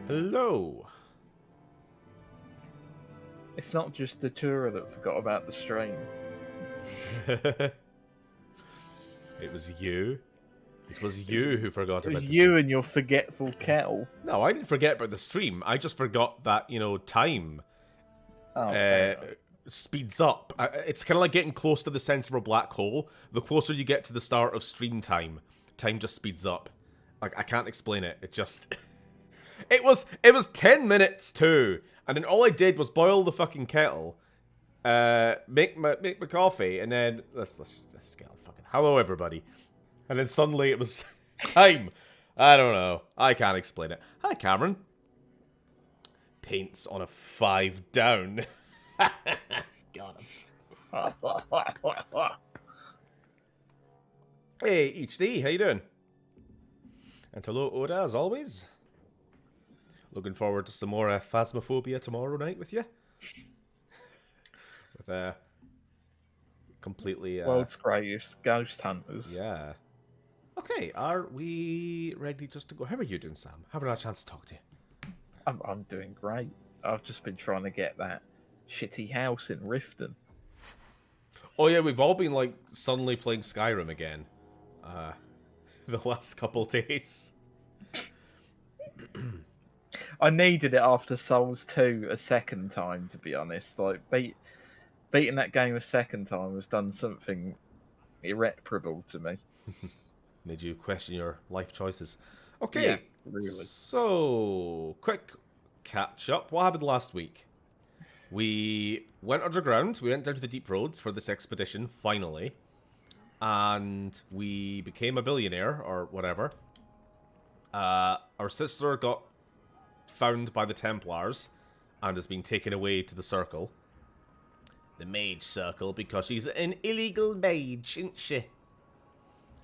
Hello. It's not just the tour that forgot about the stream. It was you. It was you who forgot It about was the you stream. and your forgetful kettle. No, I didn't forget about the stream. I just forgot that, time Oh, fair enough. speeds up. It's kind of like getting close to the center of a black hole. The closer you get to the start of stream time, time just speeds up. Like, I can't explain it. It just... it was 10 minutes too. And then all I did was boil the fucking kettle, make my coffee, and then let's get on fucking hello everybody. And then suddenly it was time. I don't know. I can't explain it. Hi Cameron. Paints on a 5 down. Got him. Hey HD, how you doing? And hello Oda as always. Looking forward to some more Phasmophobia tomorrow night with you. With completely... World's greatest ghost hunters. Yeah. Okay, are we ready just to go? How are you doing, Sam? Haven't had a chance to talk to you. I'm doing great. I've just been trying to get that shitty house in Riften. Oh yeah, we've all been like suddenly playing Skyrim again. The last couple days. I needed it after Souls 2 a second time, to be honest. Like, beating that game a second time has done something irreparable to me. Made you question your life choices. Okay, Yeah, really. So, quick catch up. What happened last week? We went underground. We went down to the deep roads for this expedition, finally. And we became a billionaire, or whatever. Our sister got found by the Templars and has been taken away to the Circle. The Mage Circle, because she's an illegal mage, isn't she?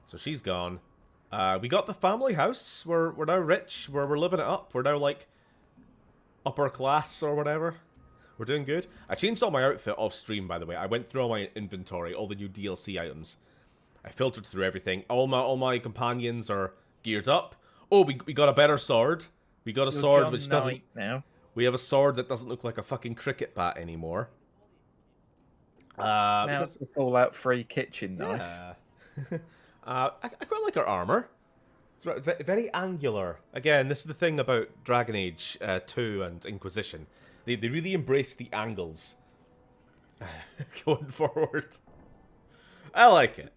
So she's gone. We got the family house. We're now rich. We're living it up. We're now, like, upper class or whatever. We're doing good. I changed all my outfit off stream, by the way. I went through all my inventory, all the new DLC items. I filtered through everything. All my companions are geared up. Oh, we got a better sword. We got a sword John which doesn't... Knight now. We have a sword that doesn't look like a fucking cricket bat anymore. Now it's the Fallout 3 kitchen knife. Yeah. I quite like her armor. It's very angular. Again, this is the thing about Dragon Age 2 and Inquisition. They really embrace the angles going forward. I like it.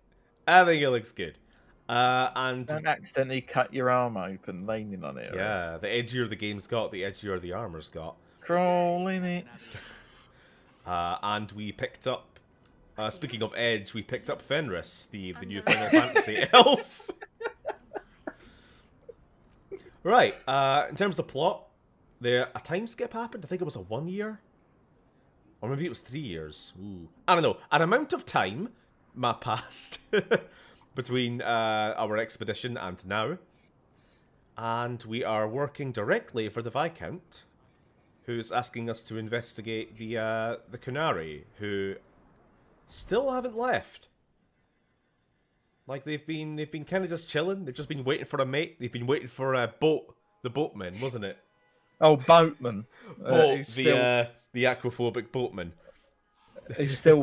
I think it looks good. And Don't accidentally cut your arm open leaning on it. yeah, the edgier the game's got, the edgier the armor's got. Crawl in it. And we picked up, speaking of edge, we picked up Fenris, the new Final Fantasy elf. Right, in terms of plot, a time skip happened. I think it was a 1 year. Or maybe it was 3 years. Ooh. I don't know. An amount of time passed between our expedition and now. And we are working directly for the Viscount, who's asking us to investigate the Kunari, who still haven't left. Like, they've been kind of just chilling. They've just been waiting for a mate. They've been waiting for a boat. The boatman, wasn't it? Oh, boatman. The aquaphobic boatman. He's still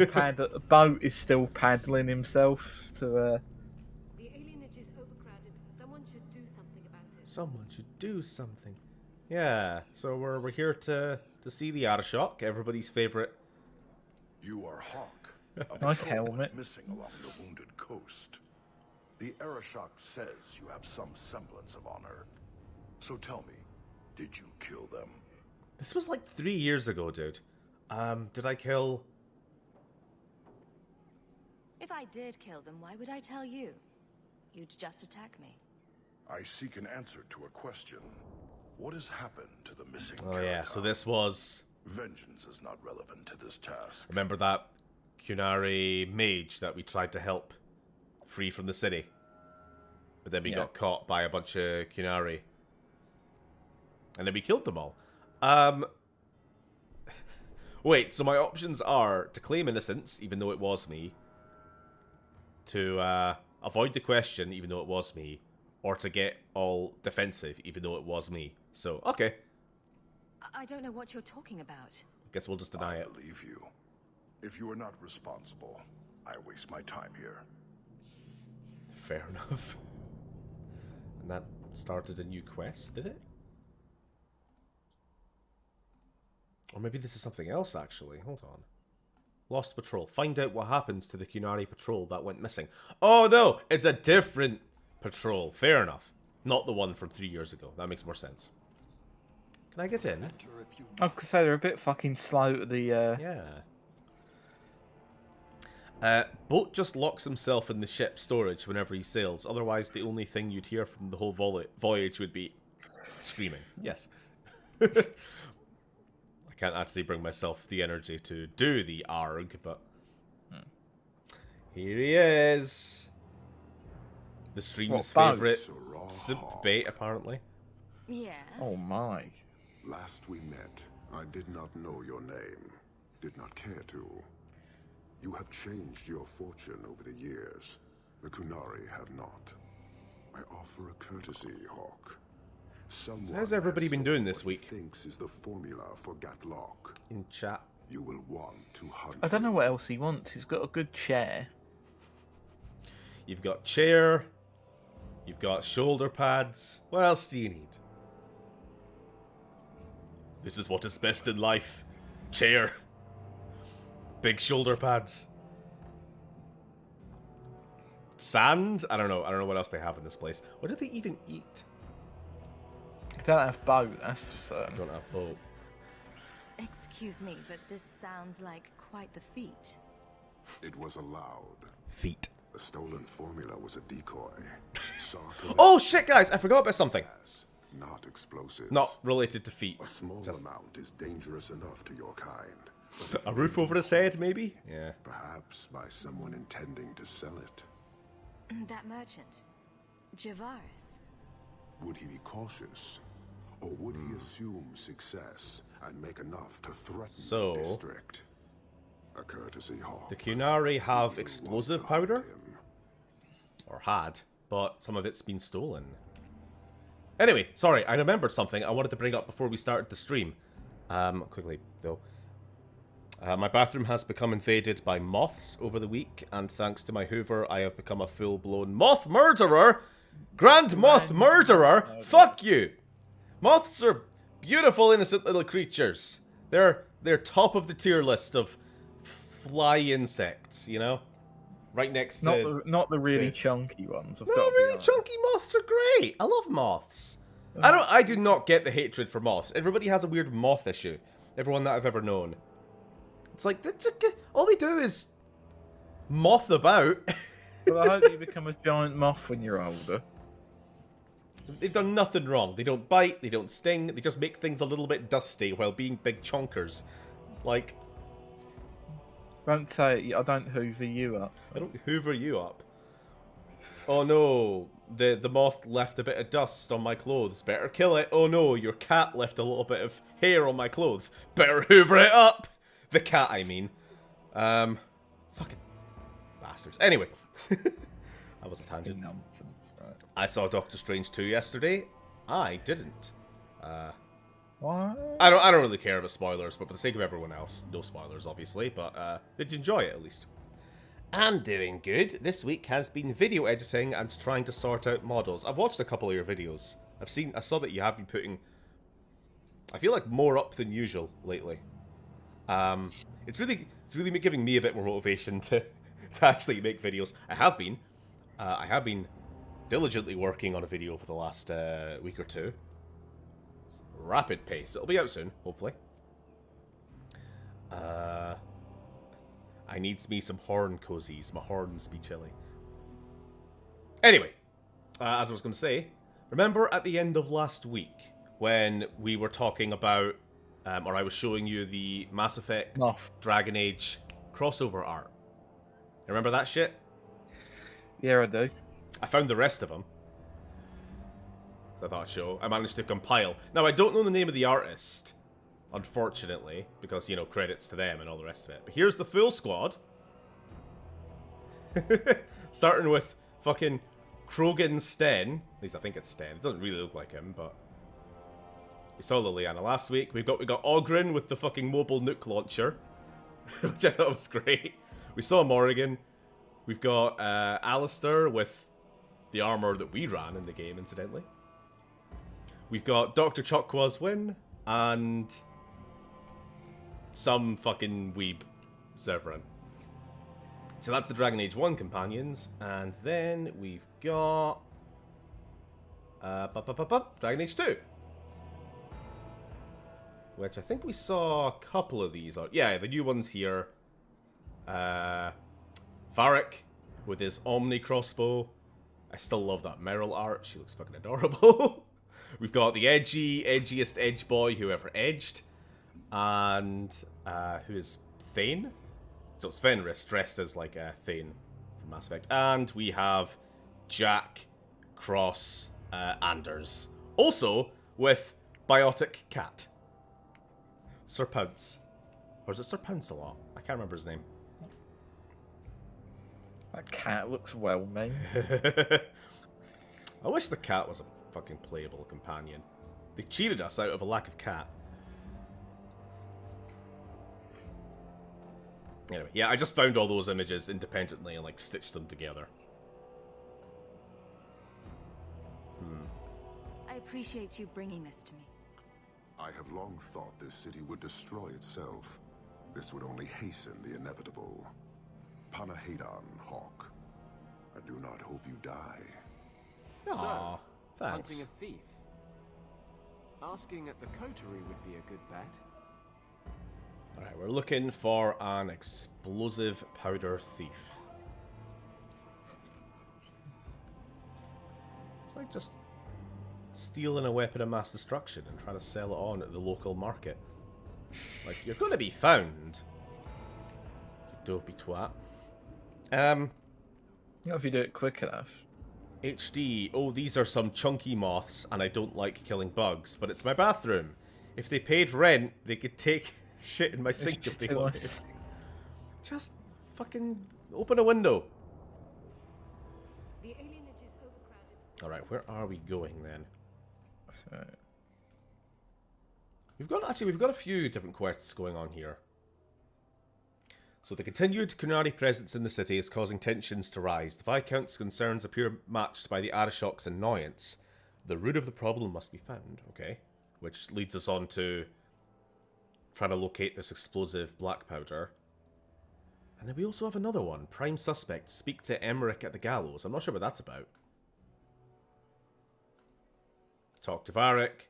boat is still paddling himself to. The alienage is overcrowded. Someone should do something about it. Someone should do something. Yeah, so we're here to see the Arashok, everybody's favorite. You are Hawk, a Nice patrolman helmet. missing along the wounded coast. The Arashok says you have some semblance of honor. So tell me, did you kill them? This was like 3 years ago, dude. Did I kill... If I did kill them, why would I tell you? You'd just attack me. I seek an answer to a question. What has happened to the missing Oh yeah, so Karatal? this was... Vengeance is not relevant to this task. Remember that Kunari mage that we tried to help free from the city? But then we got caught by a bunch of Kunari. And then we killed them all. Wait, so my options are to claim innocence, even though it was me, to avoid the question, even though it was me, or to get all defensive, even though it was me. So, okay. I don't know what you're talking about. Guess we'll just deny I it. believe you. If you are not responsible, I waste my time here. Fair enough. And that started a new quest, did it? Or maybe this is something else, actually. Hold on. Lost patrol. Find out what happens to the Kunari patrol that went missing. Oh, no! It's a different patrol. Fair enough. Not the one from 3 years ago. That makes more sense. Can I get in? I was gonna say they're a bit fucking slow to the. Yeah. Boat just locks himself in the ship's storage whenever he sails. Otherwise, the only thing you'd hear from the whole voyage would be screaming. Yes. I can't actually bring myself the energy to do the arg, but here he is. The stream's favourite simp bait, apparently. Yes. Oh my. Last we met, I did not know your name. Did not care to. You have changed your fortune over the years. The Kunari have not. I offer a courtesy, Hawk. Someone So how's everybody been doing this week? Thinks is the formula for Gatlock. In chat. You will want to hunt. I don't know what else he wants. He's got a good chair. You've got chair. You've got shoulder pads. What else do you need? This is what is best in life. Chair. Big shoulder pads. Sand? I don't know. I don't know what else they have in this place. What do they even eat? I don't have boat, that's for I certain. don't have boat. Excuse me, but this sounds like quite the feat. It was allowed. Feet. The stolen formula was a decoy. Oh shit, guys! I forgot about something. Not explosive. Not related to feet. A small Just amount is dangerous enough to your kind. but a roof over his head, maybe? Yeah. Perhaps by someone intending to sell it. That merchant, Javaris. Would he be cautious? Or would he assume success and make enough to threaten So, the district? A courtesy, Hawk. The Kunari have You explosive want to hunt powder? him. Or had, but some of it's been stolen. Anyway, sorry, I remembered something I wanted to bring up before we started the stream. Quickly, though. My bathroom has become invaded by moths over the week, and thanks to my Hoover, I have become a full-blown moth murderer! Grand moth murderer! Fuck you! Moths are beautiful, innocent little creatures. They're top of the tier list of fly insects, you know? Right next to... Not the really to- chunky ones. I've No, got to be really honest. chunky moths are great. I love moths. I do not get the hatred for moths. Everybody has a weird moth issue. Everyone that I've ever known. It's like, all they do is moth about. But I hope you become a giant moth when you're older. They've done nothing wrong. They don't bite, they don't sting, they just make things a little bit dusty while being big chonkers. Like, Don't say I don't hoover you up. I don't hoover you up. Oh no, the moth left a bit of dust on my clothes. Better kill it. Oh no, your cat left a little bit of hair on my clothes. Better hoover it up. The cat, I mean. Fucking bastards. Anyway, that was a tangent. Nonsense, right? I saw Doctor Strange 2 yesterday. I didn't. What? I don't really care about spoilers, but for the sake of everyone else, no spoilers, obviously. But did you enjoy it at least? I'm doing good. This week has been video editing and trying to sort out models. I've watched a couple of your videos. I saw that you have been putting, I feel like, more up than usual lately. It's really giving me a bit more motivation to actually make videos. I have been diligently working on a video for the last week or two. It's rapid pace. It'll be out soon, hopefully. I needs me some horn cozies. My horns be chilly. Anyway, as I was going to say, remember at the end of last week when we were talking about, or I was showing you the Mass Effect Dragon Age crossover art. Remember that shit? Yeah, I do. I found the rest of them. So I thought I'd show. I managed to compile. Now, I don't know the name of the artist, unfortunately, because, you know, credits to them and all the rest of it. But here's the full squad. Starting with fucking Krogan Sten. At least I think it's Sten. It doesn't really look like him, but... We saw Liliana last week. We got Ogren with the fucking mobile nuke launcher, which I thought was great. We saw Morrigan. We've got Alistair with the armor that we ran in the game, incidentally. We've got Dr. Chokwa's win and some fucking weeb Severin. So that's the Dragon Age 1 companions, and then we've got Dragon Age 2. Which I think we saw a couple of these. Yeah, the new ones here. Varric with his Omni crossbow. I still love that Meryl art. She looks fucking adorable. We've got the edgiest edge boy who ever edged. And who is Thane? So it's Fenris dressed as like a Thane from Mass Effect. And we have Jack Cross Anders. Also with Biotic Cat. Sir Pounce. Or is it Sir Pounce a lot? I can't remember his name. That cat looks well, mate. I wish the cat was a fucking playable companion. They cheated us out of a lack of cat. Anyway, yeah, I just found all those images independently and like stitched them together. I appreciate you bringing this to me. I have long thought this city would destroy itself. This would only hasten the inevitable. Panahedon, Hawk. I do not hope you die. Aw, thanks. Hunting a thief. Asking at the coterie would be a good bet. Alright, we're looking for an explosive powder thief. It's like just stealing a weapon of mass destruction and trying to sell it on at the local market. Like, you're gonna be found. You dopey twat. Not if you do it quick enough. HD, oh, these are some chunky moths, and I don't like killing bugs, but it's my bathroom. If they paid rent, they could take shit in my sink if they wanted. Just fucking open a window. The alienage is overcrowded. Alright, where are we going then? Right. We've got a few different quests going on here. So the continued Kunari presence in the city is causing tensions to rise. The Viscount's concerns appear matched by the Arishok's annoyance. The root of the problem must be found, okay. Which leads us on to trying to locate this explosive black powder. And then we also have another one. Prime suspect, speak to Emmerich at the gallows. I'm not sure what that's about. Talk to Varric.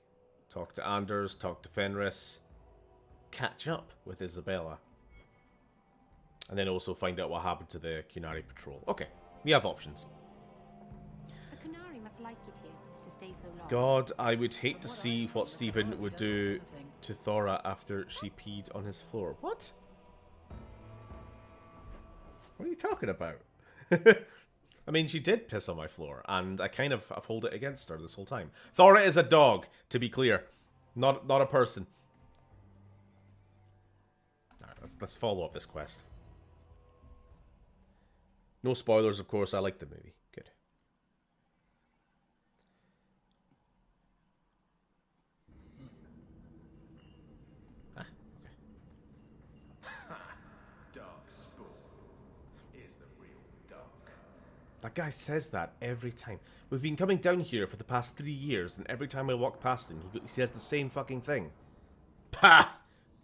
Talk to Anders. Talk to Fenris. Catch up with Isabella. And then also find out what happened to the Kunari patrol. Okay, we have options. The Kunari must like it here to stay so long. God, I would hate to see what Stephen would do to Thora after she peed on his floor. What? What are you talking about? I mean, she did piss on my floor, and I kind of hold it against her this whole time. Thora is a dog, to be clear. Not a person. Alright, let's follow up this quest. No spoilers, of course. I like the movie. Good. Ah, okay. Darkspawn is the real dark. That guy says that every time. We've been coming down here for the past 3 years, and every time I walk past him, he says the same fucking thing. Pah!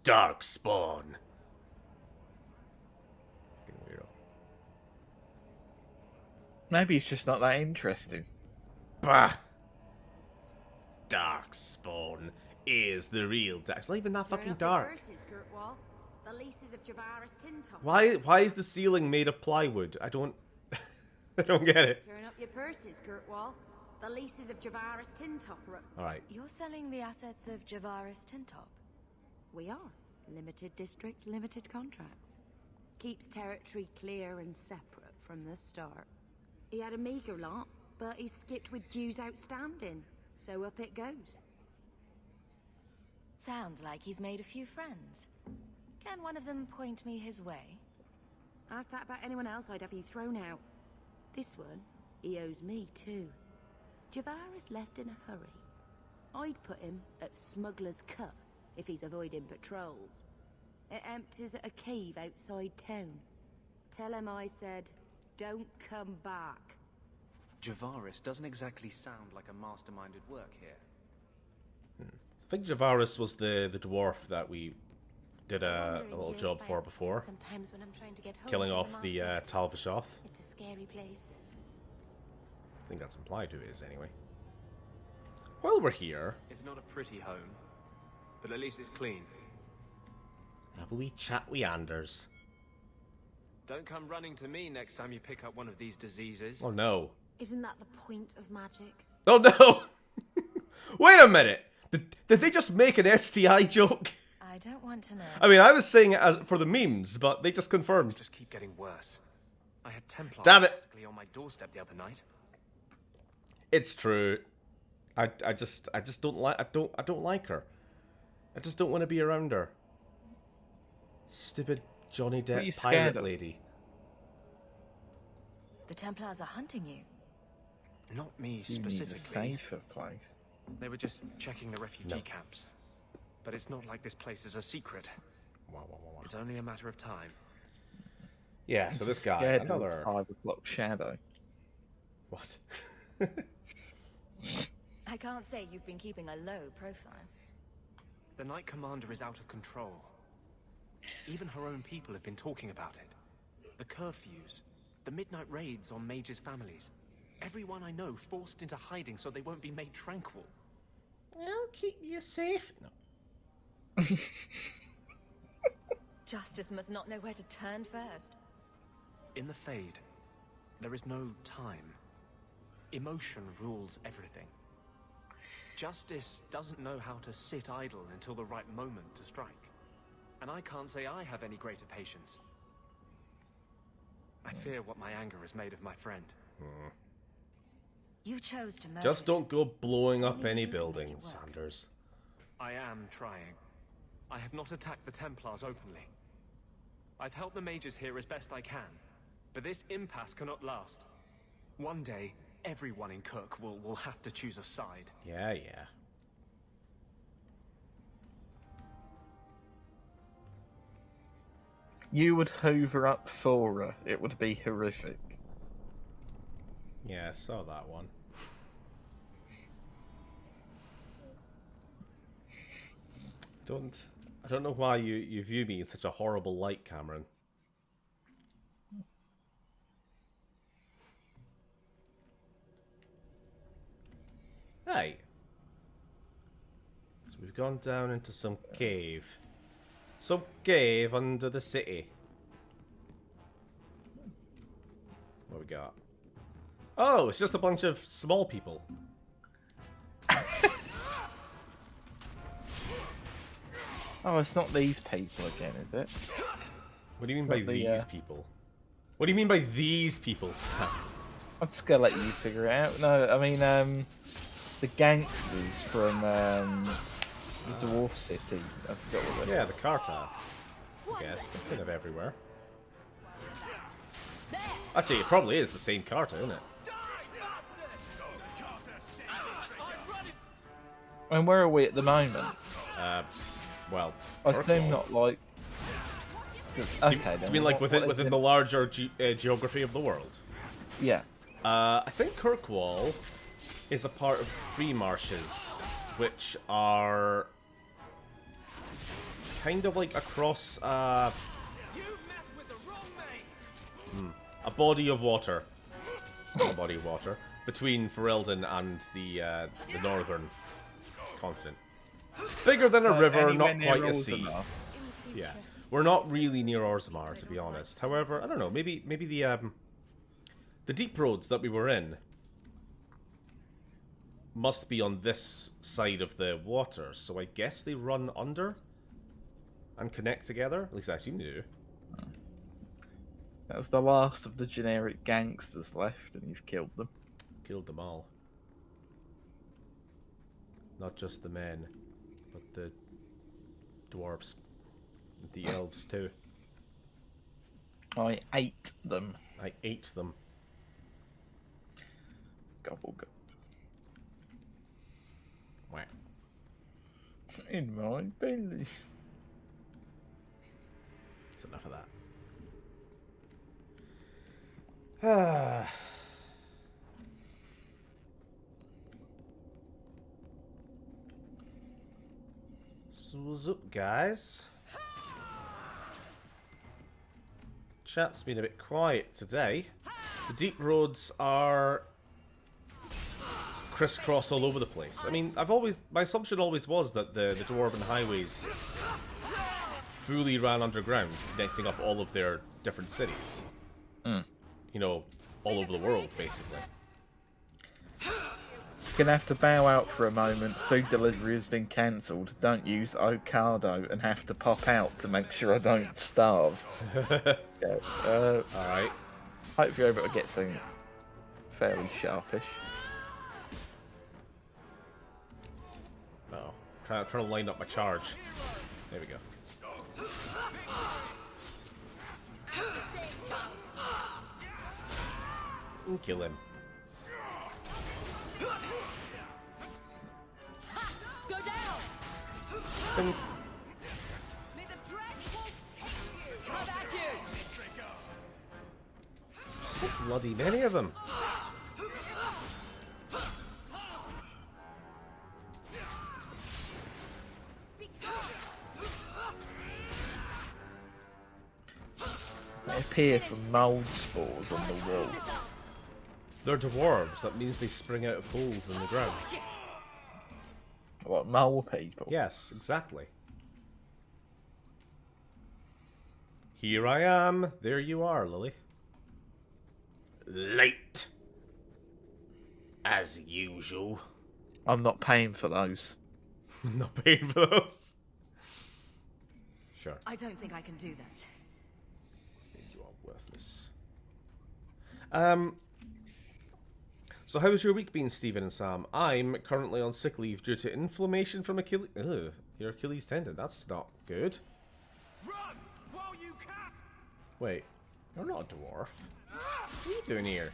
Darkspawn. Fucking weirdo. Maybe it's just not that interesting. Bah! Darkspawn is the real dark. It's not even that fucking dark. The leases of Javaris Tintop. Why is the ceiling made of plywood? I don't get it. Turn up your purses, Kurtwall. The leases of Javaris Tintop are... Alright. You're selling the assets of Javaris Tintop? We are. Limited district, limited contracts. Keeps territory clear and separate from the start. He had a meager lot, but he skipped with dues outstanding. So up it goes. Sounds like he's made a few friends. Can one of them point me his way? Ask that about anyone else, I'd have you thrown out. This one, he owes me too. Javaris left in a hurry. I'd put him at Smuggler's Cut if he's avoiding patrols. It empties at a cave outside town. Tell him I said, don't come back. Javaris doesn't exactly sound like a masterminded work here. I think Javaris was the dwarf that we did a little job for before. Sometimes when I'm trying to get home Killing from off the market. Talvishoth. It's a scary place. I think that's implied who it is anyway. While we're here, It's not a pretty home, but at least it's clean. have a wee chat with Anders. Don't come running to me next time you pick up one of these diseases. Oh no. Isn't that the point of magic? Oh no! Wait a minute! Did they just make an STI joke? I don't want to know. I mean, I was saying it as, for the memes, but they just confirmed. Just keep getting worse. I had Templars Damn it. practically on my doorstep the other night. It's true. I just don't like I don't like her. I just don't want to be around her. Stupid Johnny What are you Depp scared pirate of? lady. The Templars are hunting you. Not me You need a specifically. safer place. They were just checking the refugee No. camps. But it's not like this place is a secret. Wow, wow, wow, wow. It's only a matter of time. Yeah, so this guy, Scared of another its 5 o'clock shadow. what? I can't say you've been keeping a low profile. The Knight Commander is out of control. Even her own people have been talking about it. The curfews, the midnight raids on mages' families. Everyone I know forced into hiding so they won't be made tranquil. I'll keep you safe. No. Justice must not know where to turn first. In the Fade, there is no time. Emotion rules everything. Justice doesn't know how to sit idle until the right moment to strike. And I can't say I have any greater patience. I fear what my anger has made of my friend. You chose to murder. Just don't go blowing up Only any you can make it buildings, work. Sanders. I am trying. I have not attacked the Templars openly. I've helped the mages here as best I can, but this impasse cannot last. One day, everyone in Kirk will have to choose a side. Yeah, yeah. You would hoover up for her. It would be horrific. Yeah, I saw that one. I don't know why you view me in such a horrible light, Cameron. Hey. So we've gone down into some cave. Some cave under the city. What we got? Oh, it's just a bunch of small people. Oh, it's not these people again, is it? What do you mean by But the, these people? What do you mean by these people, Sam? I'm just gonna let you figure it out. No, I mean, the gangsters from the Dwarf City. I forgot what they're Yeah, the Carta. I guess. They're kind of everywhere. Actually, it probably is the same Carta, isn't it? And where are we at the moment? Well, I Kirkwall. assume not like. Okay, Do then. you mean like what within is the it? larger geography of the world? Yeah. I think Kirkwall is a part of Free Marshes, which are kind of like across a body of water, small body of water, between Ferelden and the northern continent. Bigger than a So river, anywhere not near quite a sea. Orzammar. Yeah, we're not really near Orzammar, to be honest. However, I don't know. Maybe the deep roads that we were in must be on this side of the water. So I guess they run under and connect together. At least I assume they do. That was the last of the generic gangsters left, and you've killed them. Killed them all. Not just the men, but the dwarves, the elves too. I ate them. I ate them. Gobble gobble. Wah. In my belly. That's enough of that. Ah. So what's up, guys? Chat's been a bit quiet today. The deep roads are crisscross all over the place. I mean, my assumption always was that the Dwarven highways fully ran underground, connecting up all of their different cities. You know, all over the world, basically. Gonna have to bow out for a moment. Food delivery has been cancelled. Don't use Ocado and have to pop out to make sure I don't starve. Yeah, Alright. hope you're able to get something fairly sharpish. No. Trying to line up my charge. There we go. Ooh, kill him. Go down! Things. May the dreadful take you! Come at you! So bloody many of them. They appear from mould spores on the wall. They're dwarves. That means they spring out of holes in the ground. What, mole people? Yes, exactly. Here I am. There you are, Lily. Late. As usual. I'm not paying for those. Not paying for those. Sure. I don't think I can do that. You are worthless. So how has your week been, Stephen and Sam? I'm currently on sick leave due to inflammation from your Achilles tendon. That's not good. Run while you can. Wait, you're not a dwarf. What are you doing here?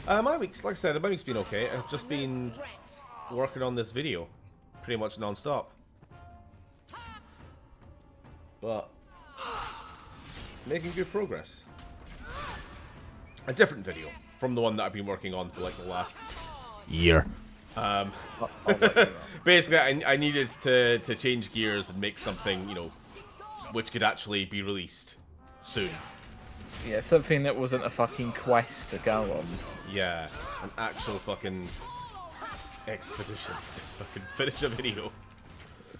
My week's, like I said, my week's been okay. I've just been working on this video pretty much non-stop. But making good progress. A different video from the one that I've been working on for like the last year. I'll let you know. Basically, I needed to change gears and make something, you know, which could actually be released soon. Yeah, something that wasn't a fucking quest to go on. Yeah, an actual fucking expedition to fucking finish a video.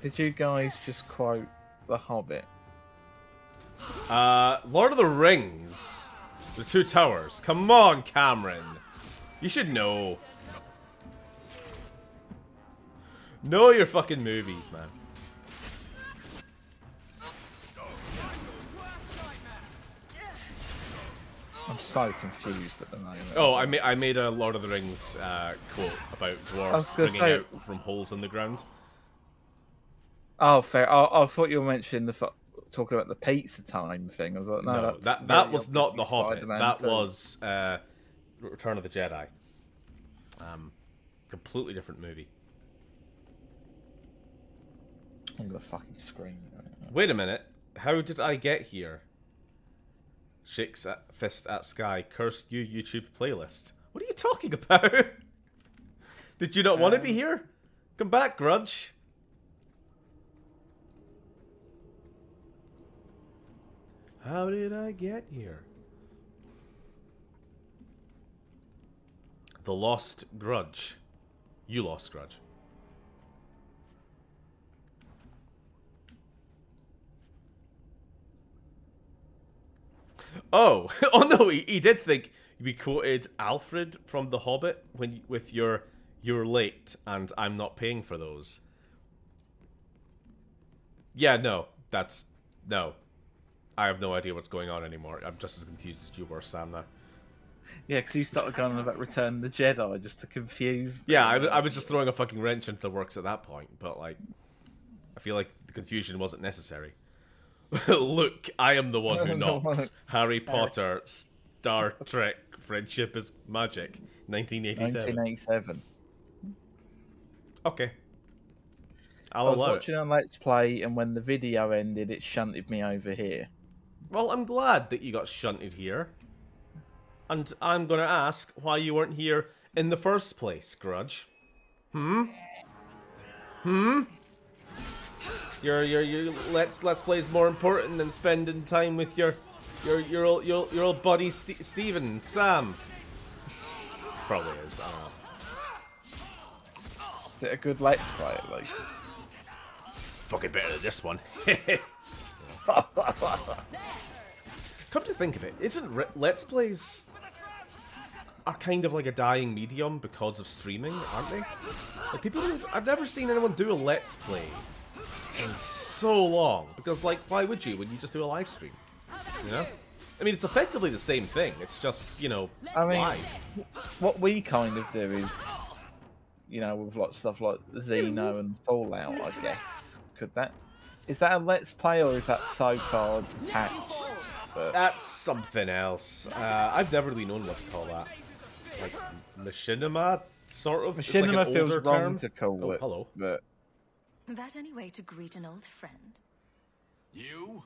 Did you guys just quote The Hobbit? Lord of the Rings. The Two Towers. Come on, Cameron. You should know. Know your fucking movies, man. I'm so confused at the moment. Oh, I made a Lord of the Rings quote about dwarves was gonna springing say- out from holes in the ground. Oh, fair. I thought you were mentioning talking about the pizza time thing. I was like, no, No, that's that very was not obviously The Hobbit. Spider-Man That 2. was Return of the Jedi. Completely different movie. I'm gonna fucking scream. Wait a minute. How did I get here? Shakes at fist at sky. Cursed you YouTube playlist. What are you talking about? Did you not want to be here? Come back, Grudge. How did I get here? The Lost Grudge. You lost Grudge. Oh, oh no, he did think we quoted Alfred from The Hobbit when with your "you're late and I'm not paying for those." Yeah, no, no. I have no idea what's going on anymore. I'm just as confused as you were, Sam. Now. Yeah, because you started going on about Return of the Jedi just to confuse. Yeah, I was just throwing a fucking wrench into the works at that point, but like, I feel like the confusion wasn't necessary. Look, I am the one who I'm the one. knocks. Harry Potter, Star Trek, Friendship is Magic, 1987. 1987. Okay. I I'll was allow it. watching on Let's Play, and when the video ended, it shunted me over here. Well, I'm glad that you got shunted here. And I'm gonna ask why you weren't here in the first place, Grudge. Your let's play is more important than spending time with your old buddy Steven, Sam. Probably is. I don't know. Is it a good Let's Play at least? Fucking better than this one. Come to think of it, isn't Let's Plays are kind of like a dying medium because of streaming, aren't they? Like I've never seen anyone do a Let's Play in so long. Because, like, why would you when you just do a live stream? You know? I mean, it's effectively the same thing. It's just, you know, I mean, live. what we kind of do is, you know, with lots of stuff like Xeno and Fallout, I guess. Is that a Let's Play, or is that so far detached? But That's something else. I've never really known what to call that. Like, machinima, sort of? It's like an Machinima feels older wrong term. to call Oh, it. hello. But That any way to greet an old friend? You?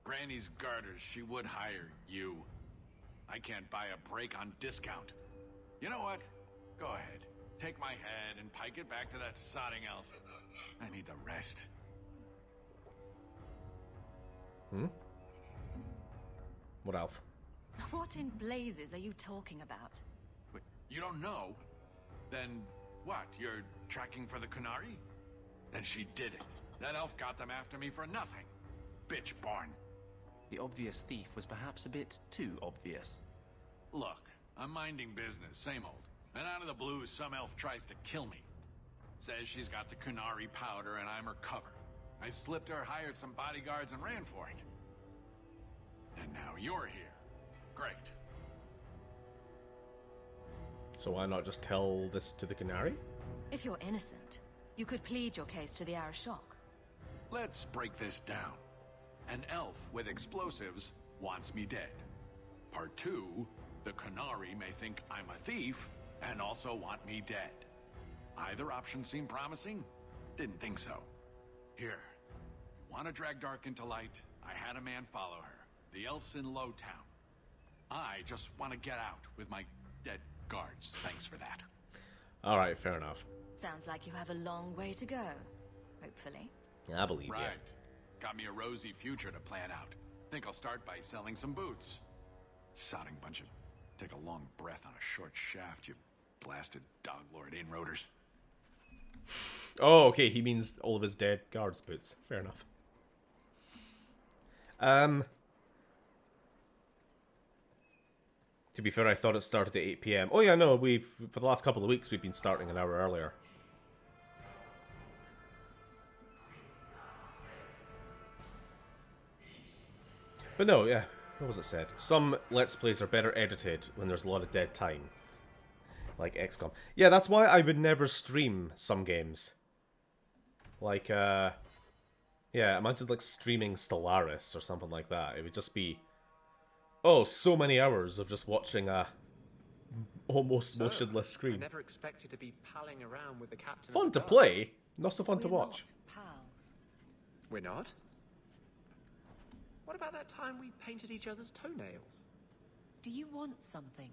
Granny's garters, she would hire you. I can't buy a break on discount. You know what? Go ahead. Take my head and pike it back to that sodding elf. I need the rest. What elf? What in blazes are you talking about? Wait, you don't know? Then what? You're tracking for the Kunari? Then she did it. That elf got them after me for nothing. Bitch born. The obvious thief was perhaps a bit too obvious. Look, I'm minding business, same old. And out of the blue, some elf tries to kill me. Says she's got the Kunari powder and I'm her cover. I slipped her, hired some bodyguards, and ran for it. And now you're here. Great. So why not just tell this to the Canary? If you're innocent, you could plead your case to the Arashok. Let's break this down. An elf with explosives wants me dead. Part 2, the Kunari may think I'm a thief and also want me dead. Either option seemed promising? Didn't think so. Here, want to drag Dark into light? I had a man follow her. The elf's in Lowtown. I just want to get out with my dead guards. Thanks for that. Alright, fair enough. Sounds like you have a long way to go. Hopefully. Yeah, I believe Right. you. Got me a rosy future to plan out. Think I'll start by selling some boots. Sodding bunch of... Take a long breath on a short shaft, you blasted dog lord inroaders. Oh, okay, he means all of his dead guards' boots. Fair enough. To be fair, I thought it started at 8 PM. Oh yeah, no, for the last couple of weeks, we've been starting an hour earlier. But no, yeah, what was it said? Some Let's Plays are better edited when there's a lot of dead time. Like XCOM. Yeah, that's why I would never stream some games. Like, yeah, imagine like streaming Stellaris or something like that. It would just be, oh, so many hours of just watching a almost motionless I screen. never expected to be palling around with the captain. Fun of the to guard. play, not so fun to We're watch. not pals. We're not? What about that time we painted each other's toenails? Do you want something?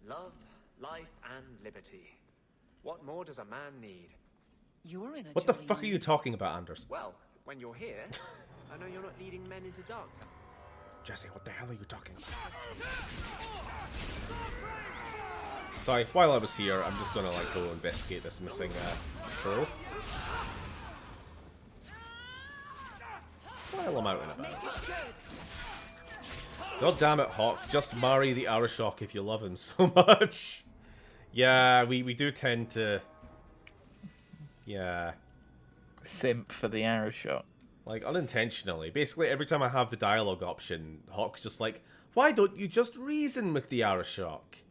Love, life, and liberty. What more does a man need? You're in a What the jolly fuck are you mood. talking about, Anders? Well, when you're here, I know you're not leading men into dark town. Jesse, what the hell are you talking about? Sorry, while I was here, I'm just gonna like go investigate this missing troll. While I'm out and about. God damn it, Hawk. Just marry the Arashok if you love him so much. Yeah, we do tend to... Yeah. simp for the arrow shot. Like, unintentionally. Basically, every time I have the dialogue option, Hawk's just like, why don't you just reason with the Arashok?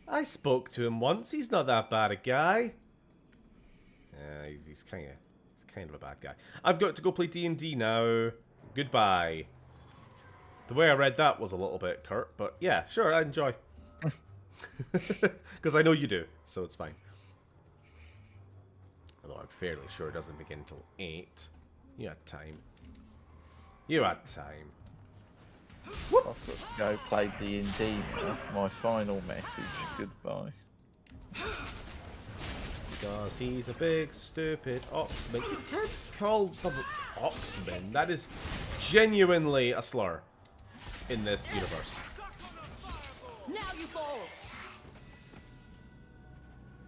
I spoke to him once. He's not that bad a guy. Yeah, he's kind of a bad guy. I've got to go play D&D now. Goodbye. The way I read that was a little bit curt, but yeah, sure, I enjoy. Because I know you do, so it's fine. Although I'm fairly sure it doesn't begin till 8. You had time. You had time. I've got to go play D&D now. My final message. Goodbye. Because he's a big, stupid oxman. You can't call them oxmen. That is genuinely a slur in this universe. Now you fall.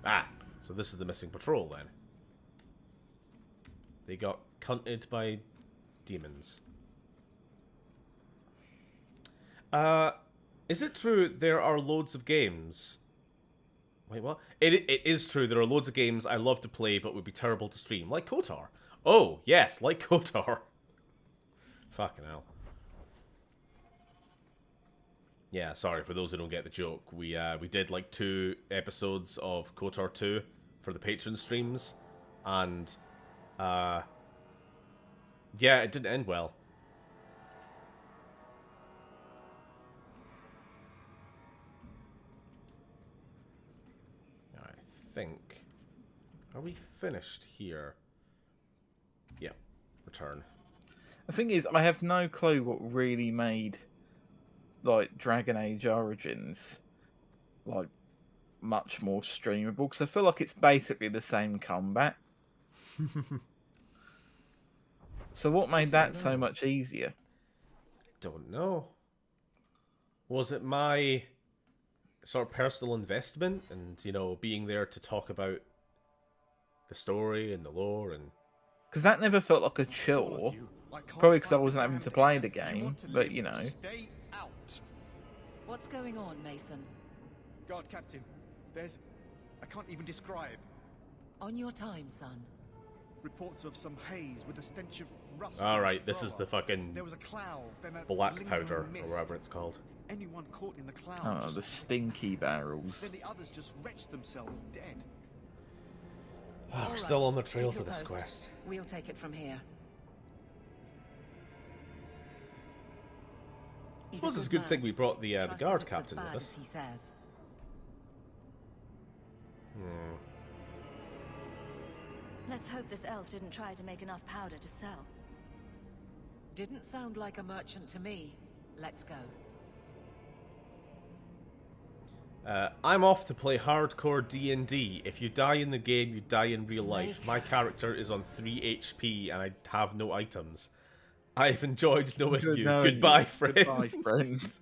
Ah, so this is the missing patrol then. They got cunted by demons. Is it true there are loads of games? Wait, what? It is true there are loads of games I love to play but would be terrible to stream. Like KOTOR. Oh, yes, like KOTOR. Fucking hell. Yeah, sorry, for those who don't get the joke. We did like 2 episodes of KOTOR 2 for the Patreon streams. And, yeah, it didn't end well. Think. Are we finished here? Yeah. Return. The thing is, I have no clue what really made, like, Dragon Age Origins, like, much more streamable. Because I feel like it's basically the same combat. So what made that so much easier? Don't know. Was it my sort of personal investment and, you know, being there to talk about the story and the lore and... Because that never felt like a chore. Probably because I wasn't having to play the game, but, you know. Stay out. What's going on, Mason? God, Captain, there's... I can't even describe. On your time, son. Reports of some haze with a stench of rust. Alright, this is the fucking There was a cloud, then a black lingering powder, or mist. whatever it's called. Anyone caught in the cloud. Oh, just the stinky barrels. Then the others just wretched themselves dead. Oh, we're All still right, on the trail take for your this post. quest. We'll take it from here. I suppose it's a good thing we brought the guard captain with us. He says. Let's hope this elf didn't try to make enough powder to sell. Didn't sound like a merchant to me. Let's go. I'm off to play hardcore D&D. If you die in the game, you die in real life. My character is on 3 HP and I have no items. I've enjoyed knowing you. Goodbye, friend. Goodbye, friend.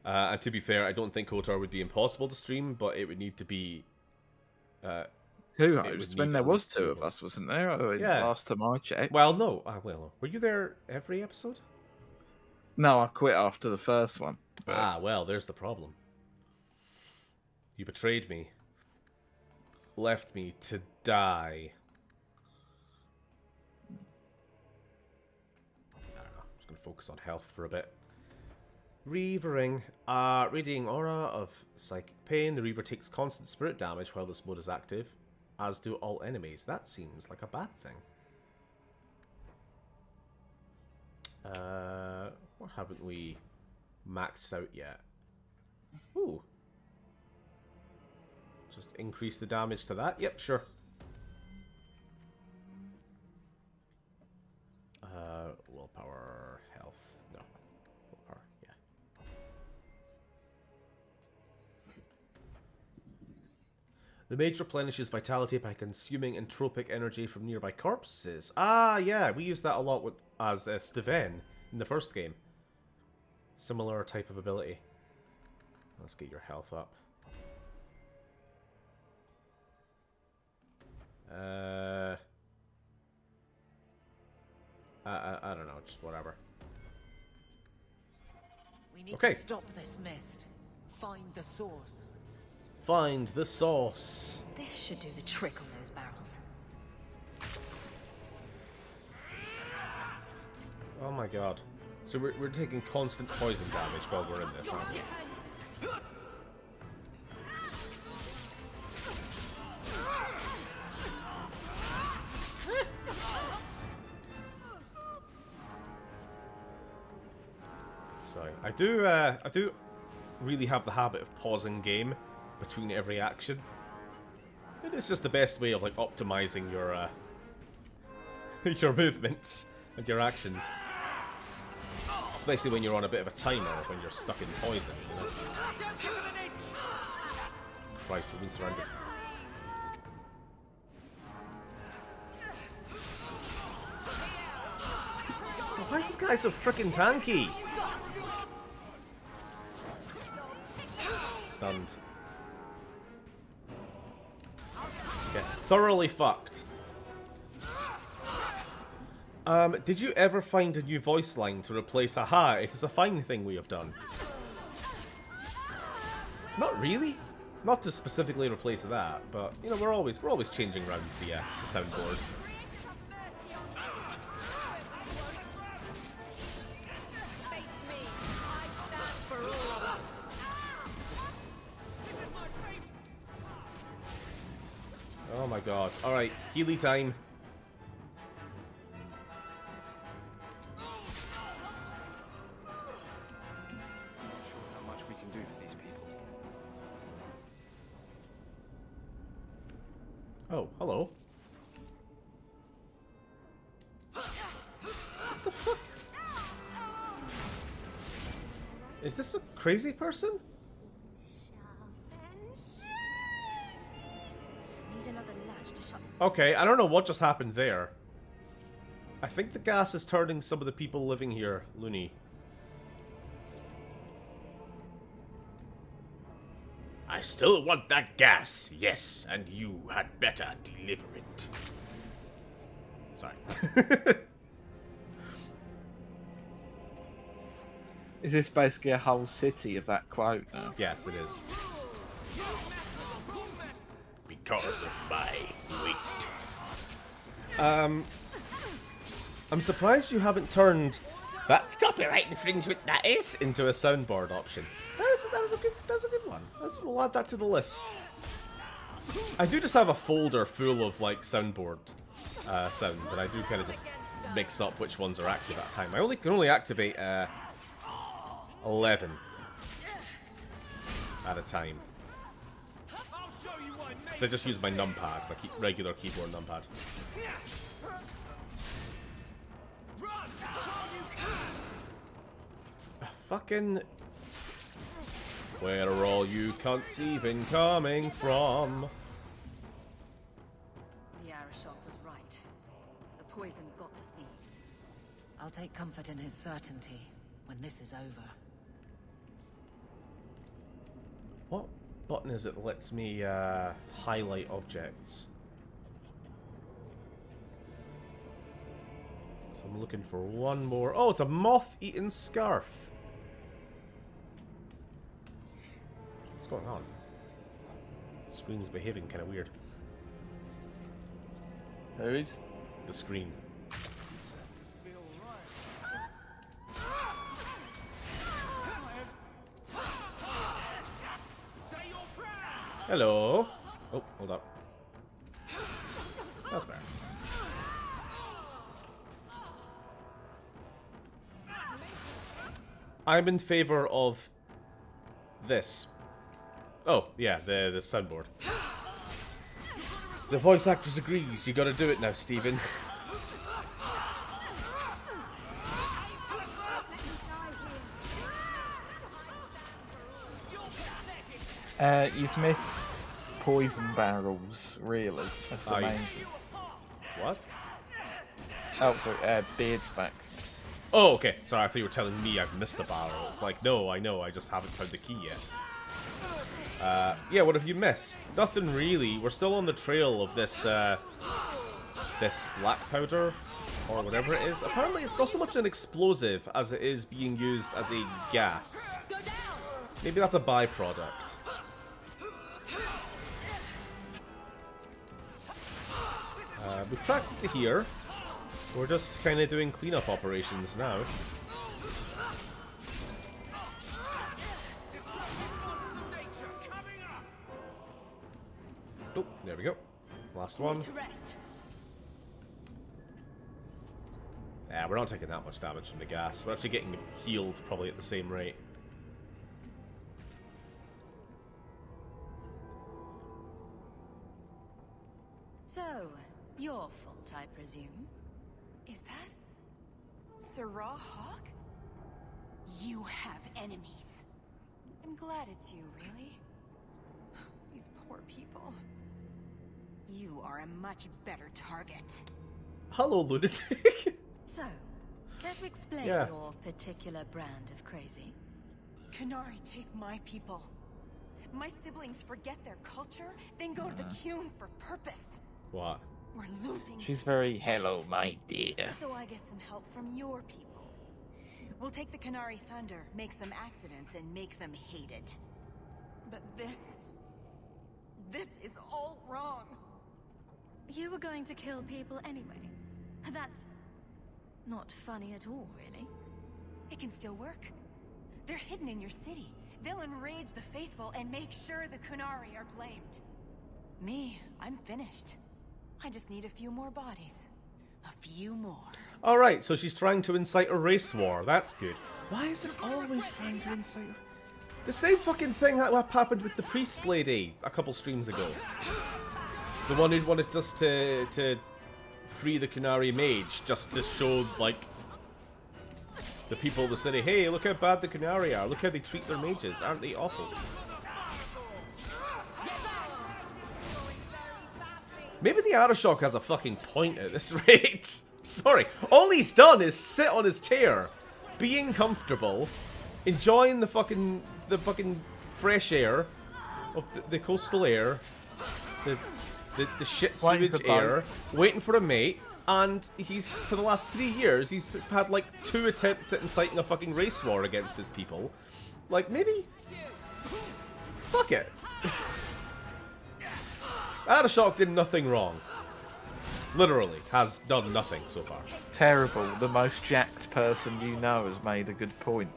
And to be fair, I don't think KOTOR would be impossible to stream, but it would need to be... 2 would hosts. need When there at was least 2 2 of us, hosts. wasn't there? Oh, Yeah. Last time I checked. Well, no. Well, were you there every episode? No, I quit after the first one. But Ah, well, there's the problem. You betrayed me. Left me to die. I don't know. I'm just going to focus on health for a bit. Reavering. Radiating aura of psychic pain. The Reaver takes constant spirit damage while this mode is active, as do all enemies. That seems like a bad thing. What haven't we maxed out yet? Ooh. Just increase the damage to that? Yep, sure. Willpower, health. No. Willpower, yeah. The mage replenishes vitality by consuming entropic energy from nearby corpses. Ah, yeah, we used that a lot with as Steven in the first game. Similar type of ability. Let's get your health up. I don't know, just whatever. We need Okay. to stop this mist. Find the source. Find the source. This should do the trick on those barrels. Oh my god. So we're taking constant poison damage while we're in this, aren't we? Sorry. I do really have the habit of pausing game between every action. it's just the best way of like optimizing your your movements and your actions. Especially when you're on a bit of a timer, when you're stuck in poison, you know? Christ, we've been surrounded. Why is this guy so frickin' tanky? Stunned. Get thoroughly fucked. Did you ever find a new voice line to replace "Aha, it is a fine thing we have done"? Not really. Not to specifically replace that, but you know, we're always changing around the soundboard. Oh my god. Alright, Healy time. Oh, hello. What the fuck? Is this a crazy person? Okay, I don't know what just happened there. I think the gas is turning some of the people living here loony. I still want that gas, yes, and you had better deliver it. Sorry. Is this basically a whole city of that quote now? Yes, it is. Because of my weight. I'm surprised you haven't turned "that's copyright infringement, that is" into a soundboard option. That is a good one. We'll add that to the list. I do just have a folder full of like soundboard sounds, and I do kind of just mix up which ones are active at a time. I can only activate 11 at a time. So I just use my numpad, my regular keyboard numpad. Fucking... Where are all you cunts even coming from? The Arishok was right. The poison got the thieves. I'll take comfort in his certainty when this is over. What button is it that lets me highlight objects? So I'm looking for one more. Oh, it's a moth-eaten scarf. What's going on? The screen's behaving kind of weird. Who's? The screen. Hello. Oh, hold up. That's better. I'm in favor of this. Oh, yeah, the soundboard. The voice actress agrees. You gotta do it now, Stephen. You've missed poison barrels, really. That's the main. What? Oh, sorry, Beard's back. Oh, okay. Sorry, I thought you were telling me I've missed a barrel. It's like, no, I know, I just haven't found the key yet. Yeah, what have you missed? Nothing really. We're still on the trail of this, this black powder, or whatever it is. Apparently it's not so much an explosive as it is being used as a gas. Maybe that's a byproduct. We've tracked it to here. We're just kind of doing cleanup operations now. Oh, there we go. Last one. Yeah, we're not taking that much damage from the gas. We're actually getting healed probably at the same rate. I presume? Is that Sirrah Hawk? You have enemies. I'm glad it's you, really. These poor people. You are a much better target. Hello, lunatic. So, care to explain Yeah. your particular brand of crazy? Qunari take my people. My siblings forget their culture, then go to the Qun for purpose. What? We're losing. She's very hello, my dear. So I get some help from your people. We'll take the Qunari Thunder, make some accidents, and make them hate it. But this is all wrong. You were going to kill people anyway. That's not funny at all, really. It can still work. They're hidden in your city. They'll enrage the faithful and make sure the Qunari are blamed. Me, I'm finished. I just need a few more bodies. A few more. Alright, so she's trying to incite a race war. That's good. Why is it always trying to incite the same fucking thing that happened with the priest lady a couple streams ago. The one who wanted us to free the Qunari mage just to show, like, the people of the city, hey, look how bad the Qunari are. Look how they treat their mages. Aren't they awful? Maybe the Arashok has a fucking point at this rate. Sorry. All he's done is sit on his chair, being comfortable, enjoying the fucking fresh air of the coastal air, the shit sewage air, waiting for a mate. And he's, for the last 3 years, he's had like 2 attempts at inciting a fucking race war against his people. Like, maybe... Fuck it. Arashok did nothing wrong. Literally, has done nothing so far. Terrible. The most jacked person you know has made a good point.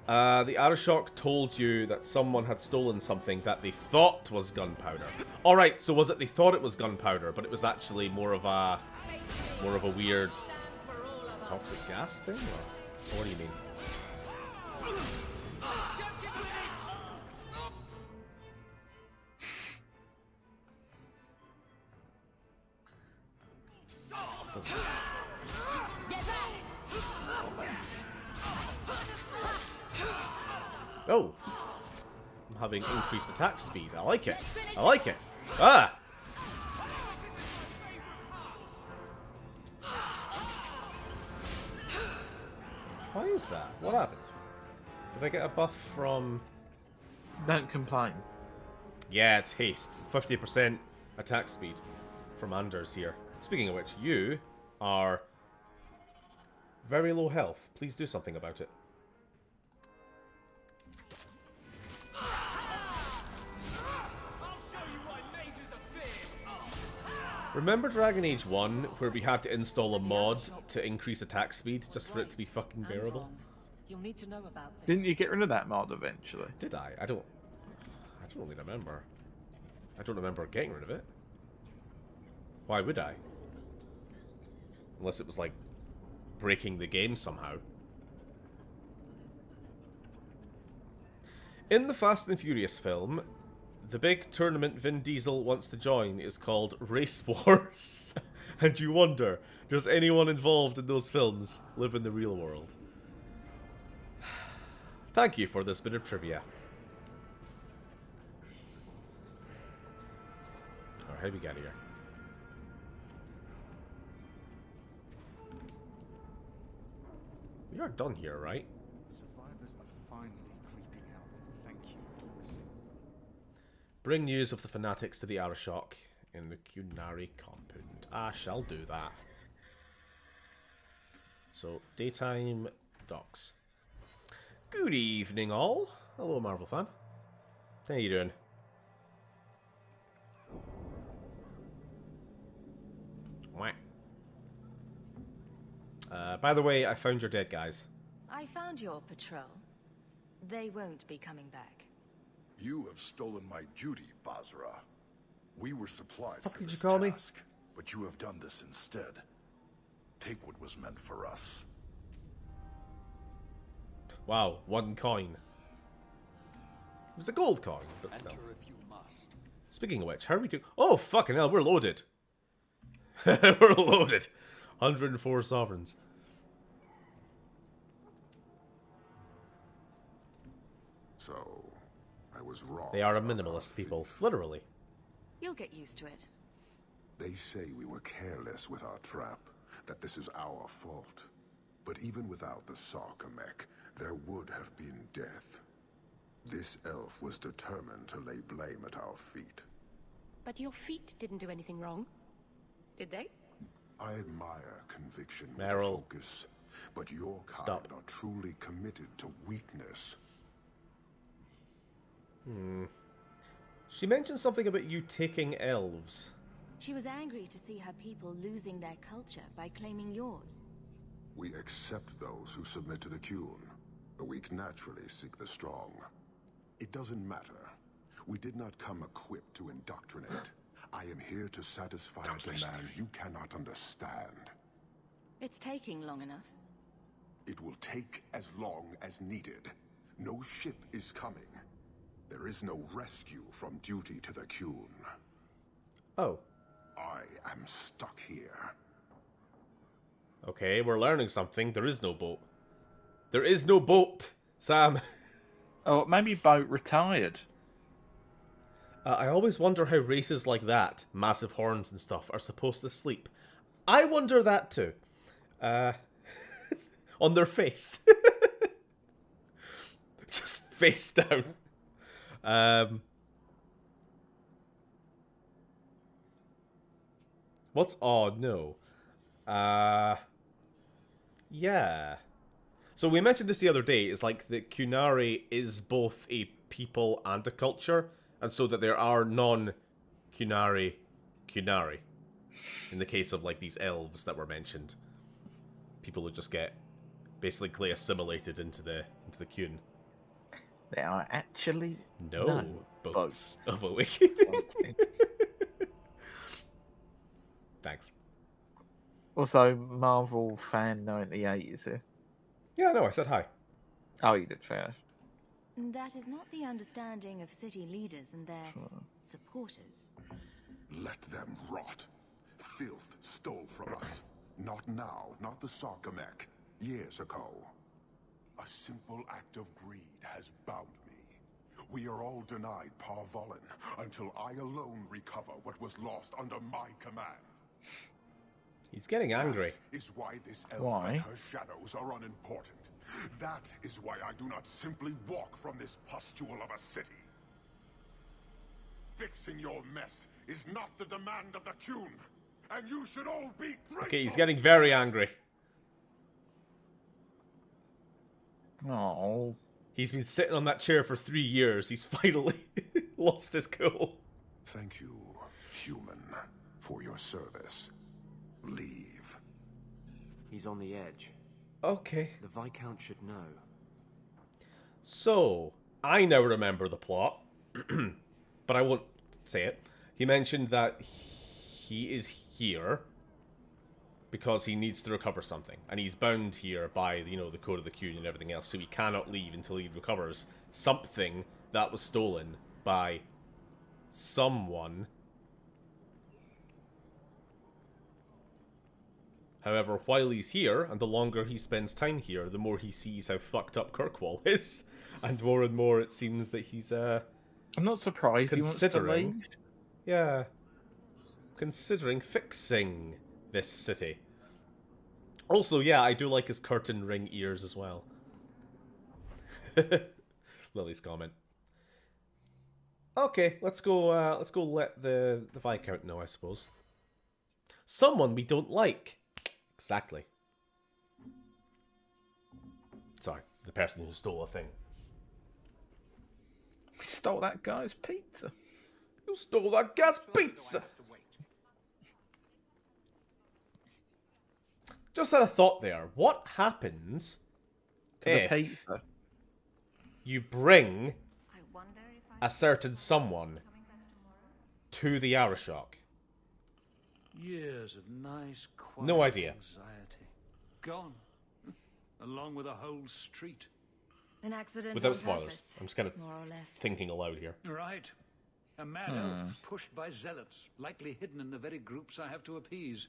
The Arashok told you that someone had stolen something that they thought was gunpowder. Alright, so was it they thought it was gunpowder, but it was actually more of a weird toxic gas thing? Or what do you mean? Doesn't matter. Oh, I'm having increased attack speed. I like it. I like it. Ah! Why is that? What happened? Did I get a buff from... Don't complain. Yeah, it's haste. 50% attack speed from Anders here. Speaking of which, you are very low health. Please do something about it. Remember Dragon Age 1, where we had to install a mod to increase attack speed, just for it to be fucking bearable? You'll need to know about this. Didn't you get rid of that mod eventually? Did I? I don't really remember. I don't remember getting rid of it. Why would I? Unless it was, like, breaking the game somehow. In the Fast and Furious film, the big tournament Vin Diesel wants to join is called Race Wars. And you wonder, does anyone involved in those films live in the real world? Thank you for this bit of trivia. Alright, how do we get here? We are done here, right? Survivors are finally creeping out. Thank you. Bring news of the fanatics to the Arashok in the Qunari compound. I shall do that. So, daytime docks. Good evening, all. Hello, Marvel fan. How you doing? Whack. By the way, I found your dead guys. I found your patrol. They won't be coming back. You have stolen my duty, Basra. We were supplied Fuck for did this you call me? task, but you have done this instead. Take what was meant for us. Wow, 1 coin. It was a gold coin, but still. Enter if you must. Speaking of which, how are we doing? Oh, fucking hell, we're loaded. We're loaded. 104 sovereigns. So, I was wrong. They are a about our minimalist people, thief. literally. You'll get used to it. They say we were careless with our trap, that this is our fault. But even without the Sarkamek, there would have been death. This elf was determined to lay blame at our feet. But your feet didn't do anything wrong. Did they? I admire conviction with Meryl. focus, but your kind Stop. are truly committed to weakness. She mentioned something about you taking elves. She was angry to see her people losing their culture by claiming yours. We accept those who submit to the Qun. The weak naturally seek the strong. It doesn't matter. We did not come equipped to indoctrinate. I am here to satisfy a demand you cannot understand. It's taking long enough. It will take as long as needed. No ship is coming. There is no rescue from duty to the Qun. Oh. I am stuck here. Okay, we're learning something. There is no boat. There is no boat, Sam. Oh, maybe boat retired. I always wonder how races like that, massive horns and stuff, are supposed to sleep. I wonder that too. On their face. Just face down. What's odd? No. Yeah. So we mentioned this the other day. It's like the Qunari is both a people and a culture, and so that there are non-Qunari Qunari. In the case of like these elves that were mentioned, people who just get basically assimilated into the Qun. There are actually No boats boats. of awakening. Thanks. Also, Marvel fan 98 is here. Yeah, no, I said hi. Oh, you did, fair. That is not the understanding of city leaders and their supporters. Let them rot. Filth stole from us. Not now, not the Sarkamek. Years ago. A simple act of greed has bound me. We are all denied Parvolin until I alone recover what was lost under my command. He's getting angry. That is why this elf Why? and her shadows are unimportant. That is why I do not simply walk from this pustule of a city. Fixing your mess is not the demand of the Qun, and you should all be grateful. Okay, he's getting very angry. Oh, He's been sitting on that chair for 3 years. He's finally lost his cool. Thank you, human, for your service. Leave. He's on the edge. Okay. The Viscount should know. So, I now remember the plot, but I won't say it. He mentioned that he is here because he needs to recover something, and he's bound here by, you know, the Code of the Qun and everything else, so he cannot leave until he recovers something that was stolen by someone. However, while he's here, and the longer he spends time here, the more he sees how fucked up Kirkwall is. And more it seems that he's, I'm not surprised he wants to considering... leave. Yeah. Considering fixing this city. Also, yeah, I do like his curtain ring ears as well. Lily's comment. Okay, let's go let the Viscount know, I suppose. Someone we don't like. Exactly. Sorry, the person who stole a thing. Stole that guy's pizza. Who stole that guy's pizza? Just had a thought there. What happens To the if pizza. you bring I wonder if I a certain someone to the Arashok? Years of nice, quiet No idea. anxiety. Gone. Along with a whole street. An accident Without on spoilers. purpose, I'm just kind of more or less. thinking aloud here. Right. A mad elf pushed by zealots, likely hidden in the very groups I have to appease.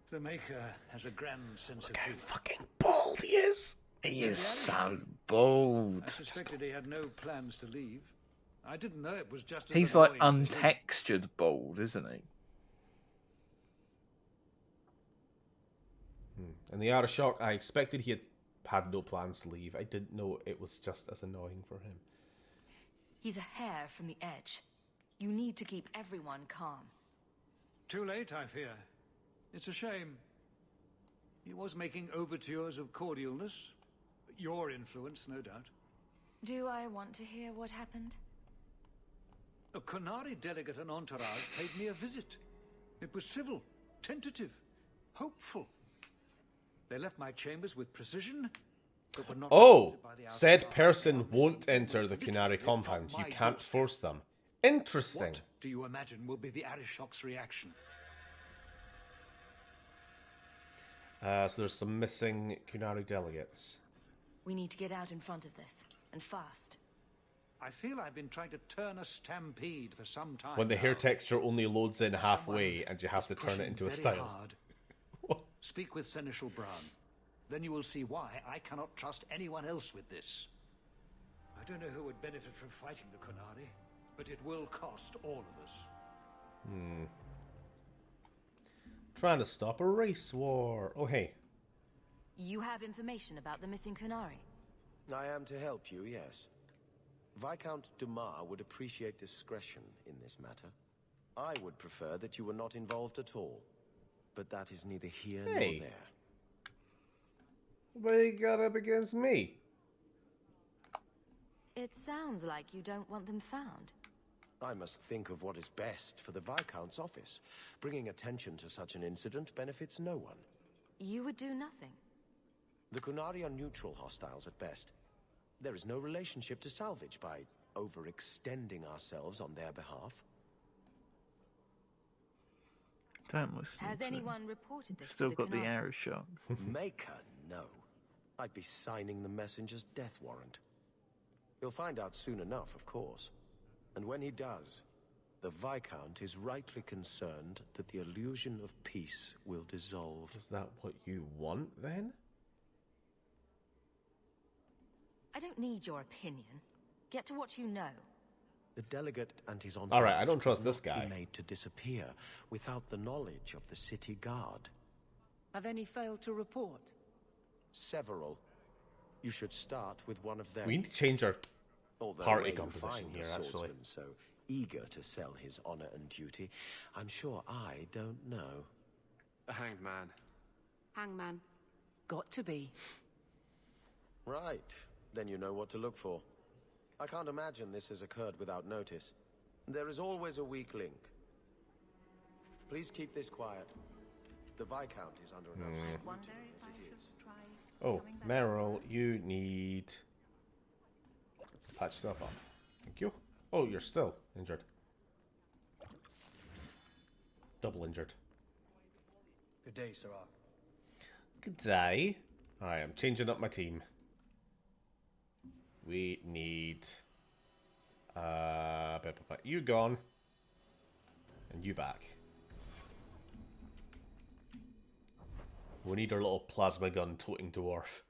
The Maker has a grand sense of humor. Fucking bald he is. He is so bold. I suspected he had no plans to leave. I didn't know it was just as He's like annoying for him. untextured bald, isn't he? And the Arashok, I expected he had no plans to leave. I didn't know it was just as annoying for him. He's a hair from the edge. You need to keep everyone calm. Too late, I fear. It's a shame. He was making overtures of cordialness. Your influence, no doubt. Do I want to hear what happened? A Qunari delegate and entourage paid me a visit. It was civil, tentative, hopeful. They left my chambers with precision, but were not... Oh, said person won't enter the Qunari compound. You can't force them. Interesting. What do you imagine will be the Arishok's reaction? So there's some missing Qunari delegates. We need to get out in front of this, and fast. I feel I've been trying to turn a stampede for some time. When the hair now. texture only loads in halfway Someone and you have to is turn it pushing into a very style. hard. Speak with Seneschal Brown. Then you will see why I cannot trust anyone else with this. I don't know who would benefit from fighting the Qunari, but it will cost all of us. Trying to stop a race war. Oh, hey. You have information about the missing Qunari? I am to help you, yes. Viscount Dumas would appreciate discretion in this matter. I would prefer that you were not involved at all. But that is neither here nor there. What you got up against me? It sounds like you don't want them found. I must think of what is best for the Viscount's office. Bringing attention to such an incident benefits no one. You would do nothing. The Qunari are neutral hostiles at best. There is no relationship to salvage by overextending ourselves on their behalf. Don't listen Has to anyone him. reported this Still to the got the Qunari? arrow shot. Maker, no. I'd be signing the messenger's death warrant. He'll find out soon enough, of course. And when he does, the Viscount is rightly concerned that the illusion of peace will dissolve. Is that what you want, then? I don't need your opinion. Get to what you know. The delegate and his entourage Alright, I don't trust will this not guy. be made to disappear without the knowledge of the city guard. Have any failed to report? Several. You should start with one of them. We need to change our Although party where you composition find here, a actually. swordsman so eager to sell his honor and duty, I'm sure I don't know. A hanged man. Hangman. Got to be. Right. Then you know what to look for. I can't imagine this has occurred without notice. There is always a weak link. Please keep this quiet. The Viscount is under enough scrutiny as it is. Oh, Meryl, you need to patch yourself up. Thank you. Oh, you're still injured. Double injured. Good day, Sarah. Good day. Alright, I'm changing up my team. We need you gone and you back. We need our little plasma gun toting dwarf.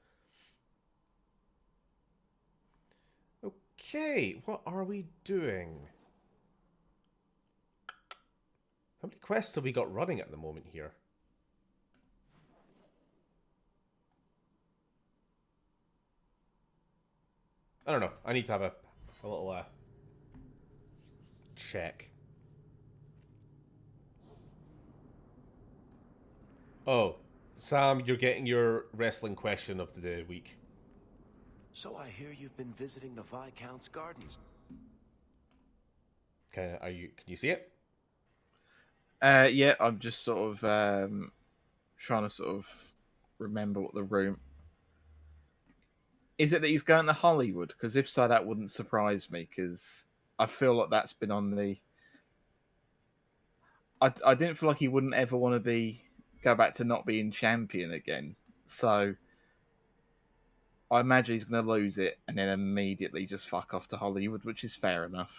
Okay, what are we doing? How many quests have we got running at the moment here? I don't know. I need to have a little check. Oh, Sam, you're getting your wrestling question of the week. So I hear you've been visiting the Viscount's gardens. Can you see it? Yeah, I'm just sort of trying to sort of remember what the room. Is it that he's going to Hollywood? Because if so, that wouldn't surprise me. Because I feel like that's been on the. I didn't feel like he wouldn't ever want to go back to not being champion again. So I imagine he's going to lose it and then immediately just fuck off to Hollywood, which is fair enough.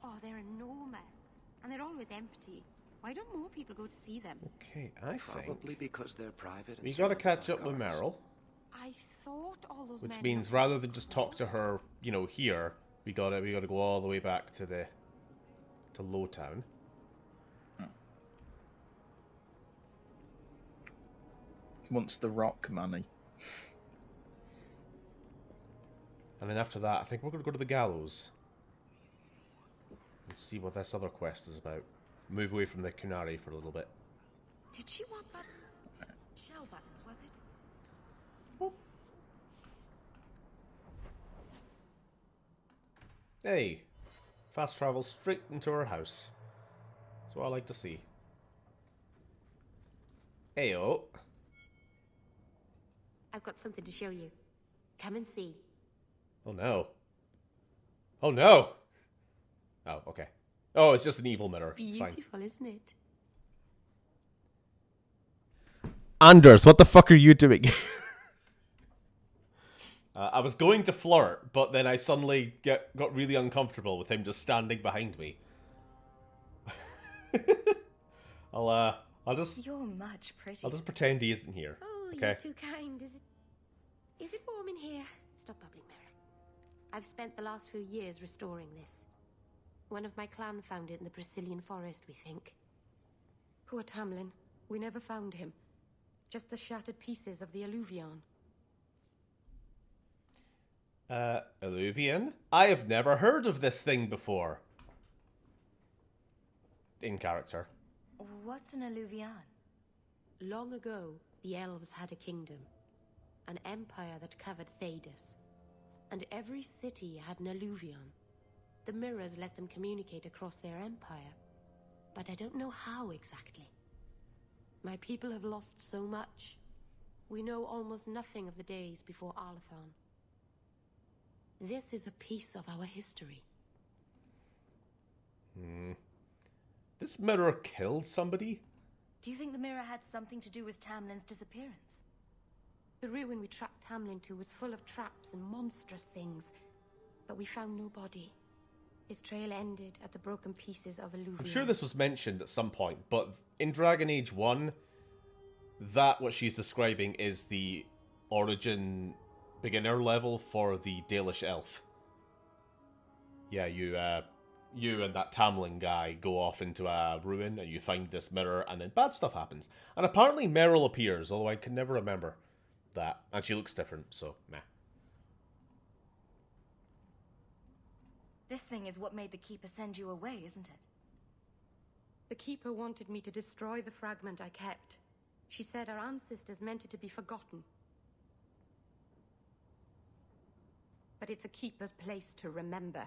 Oh, they're enormous. And they're always empty. Why don't more people go to see them? Okay, I think Probably because they're private. we got to catch up with Meryl, I thought all those which men means had rather than just talk to her, you know, here, we gotta go all the way back to Lowtown. He wants the rock money. And then after that, I think we're gonna go to the gallows and see what this other quest is about. Move away from the Kunari for a little bit. Did she want buttons? Shell buttons, was it? Hey, fast travel straight into her house. That's what I like to see. Heyo. I've got something to show you. Come and see. Oh no. Oh no! Oh, okay. Oh, it's just an evil mirror. It's fine. Beautiful, isn't it? Anders, what the fuck are you doing? I was going to flirt, but then I suddenly got really uncomfortable with him just standing behind me. I'll just... You're much prettier. I'll just pretend he isn't here. Oh, okay? you're too kind. Is it warm in here? Stop bubbling, Mary. I've spent the last few years restoring this. One of my clan found it in the Brazilian forest, we think. Poor Tamlin. We never found him. Just the shattered pieces of the alluvion. Alluvian? I have never heard of this thing before. In character. What's an alluvion? Long ago, the elves had a kingdom. An empire that covered Thedas. And every city had an alluvion. The mirrors let them communicate across their empire. But I don't know how exactly. My people have lost so much. We know almost nothing of the days before Arlathon. This is a piece of our history. This mirror killed somebody? Do you think the mirror had something to do with Tamlin's disappearance? The ruin we tracked Tamlin to was full of traps and monstrous things, but we found no body. His trail ended at the broken pieces of alluvion. I'm sure this was mentioned at some point, but in Dragon Age 1, what she's describing is the origin beginner level for the Dalish elf. Yeah, you and that Tamlin guy go off into a ruin and you find this mirror and then bad stuff happens. And apparently Meryl appears, although I can never remember that. And she looks different, so meh. This thing is what made the Keeper send you away, isn't it? The Keeper wanted me to destroy the fragment I kept. She said our ancestors meant it to be forgotten. But it's a Keeper's place to remember.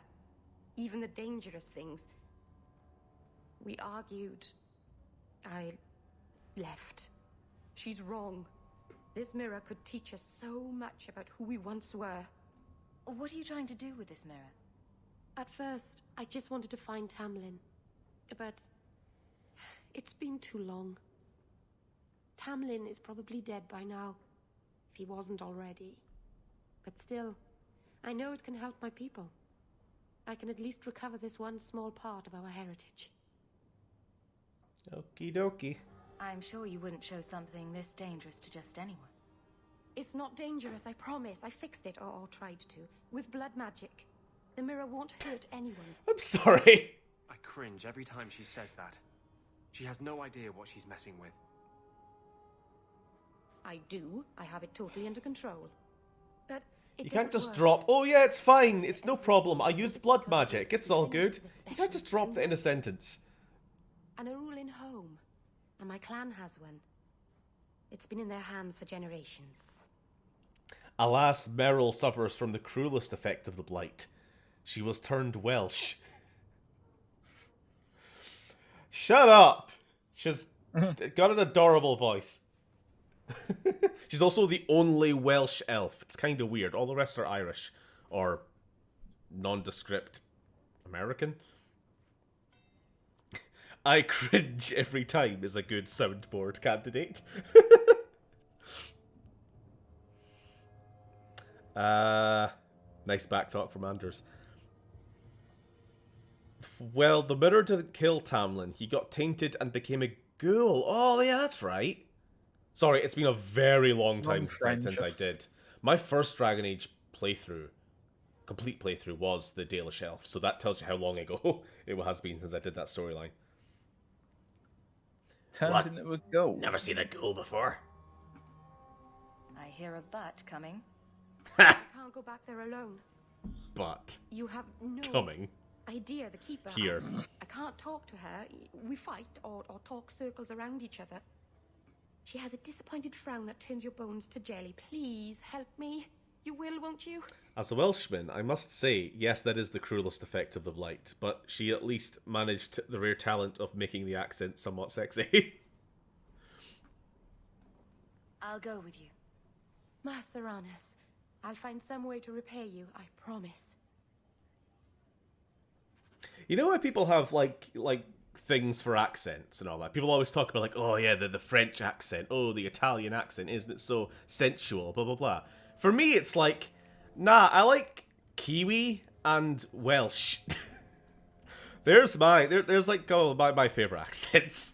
Even the dangerous things. We argued. I left. She's wrong. This mirror could teach us so much about who we once were. What are you trying to do with this mirror? At first, I just wanted to find Tamlin. But it's been too long. Tamlin is probably dead by now, if he wasn't already. But still, I know it can help my people. I can at least recover this one small part of our heritage. Okie dokie. I'm sure you wouldn't show something this dangerous to just anyone. It's not dangerous, I promise. I fixed it, or tried to, with blood magic. The mirror won't hurt anyone. I'm sorry. I cringe every time she says that. She has no idea what she's messing with. I do. I have it totally under control. But You can't just drop, oh yeah, it's fine, it's no problem, I used blood magic, it's all good. You can't just drop that in a sentence. And a rule in home. And my clan has one. It's been in their hands for generations. Alas, Meryl suffers from the cruelest effect of the blight. She was turned Welsh. Shut up! She's got an adorable voice. She's also the only Welsh elf. It's kind of weird. All the rest are Irish. Or nondescript American. I cringe every time is a good soundboard candidate. Nice back talk from Anders. Well, the mirror didn't kill Tamlin. He got tainted and became a ghoul. Oh, yeah, that's right. Sorry, it's been a very long time since I did. My first Dragon Age playthrough, complete playthrough, was the Dalish Shelf. So that tells you how long ago it has been since I did that storyline. Turned into a ghoul. Never seen a ghoul before. I hear a butt coming. I can't go back there alone. But You have no coming idea, the Keeper. here. I can't talk to her. We fight or talk circles around each other. She has a disappointed frown that turns your bones to jelly. Please help me. You will, won't you? As a Welshman, I must say, yes, that is the cruelest effect of the blight, but she at least managed the rare talent of making the accent somewhat sexy. I'll go with you. Master Annis, I'll find some way to repay you, I promise. You know how people have like things for accents and all that? People always talk about like, oh yeah, the French accent, oh the Italian accent, isn't it so sensual, blah blah blah. For me it's like, nah, I like Kiwi and Welsh. there's like my favourite accents.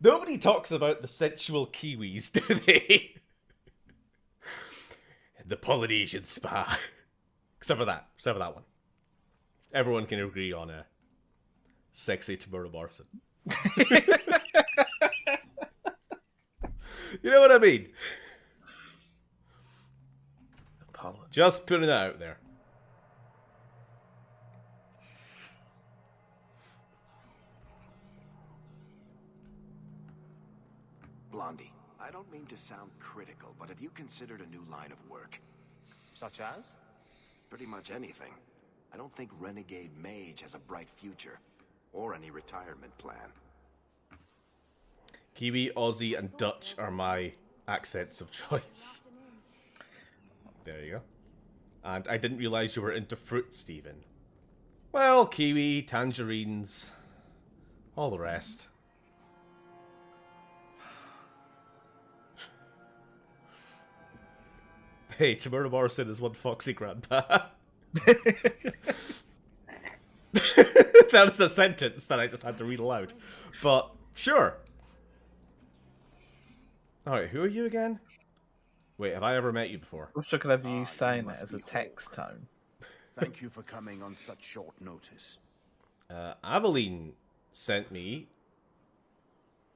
Nobody talks about the sensual Kiwis, do they? The Polynesian spa. Except for that one. Everyone can agree on a sexy Tamura Morrison. You know what I mean? Just putting it out there. Blondie, I don't mean to sound critical, but have you considered a new line of work? Such as? Pretty much anything. I don't think Renegade Mage has a bright future, or any retirement plan. Kiwi, Aussie, and Dutch are my accents of choice. There you go. And I didn't realise you were into fruit, Stephen. Well, kiwi, tangerines, all the rest. Hey, Tamura Morrison is one foxy grandpa. That's a sentence that I just had to read aloud. But, sure. Alright, who are you again? Wait, have I ever met you before? I wish I could have you saying that as a text tone. Thank you for coming on such short notice. Aveline sent me,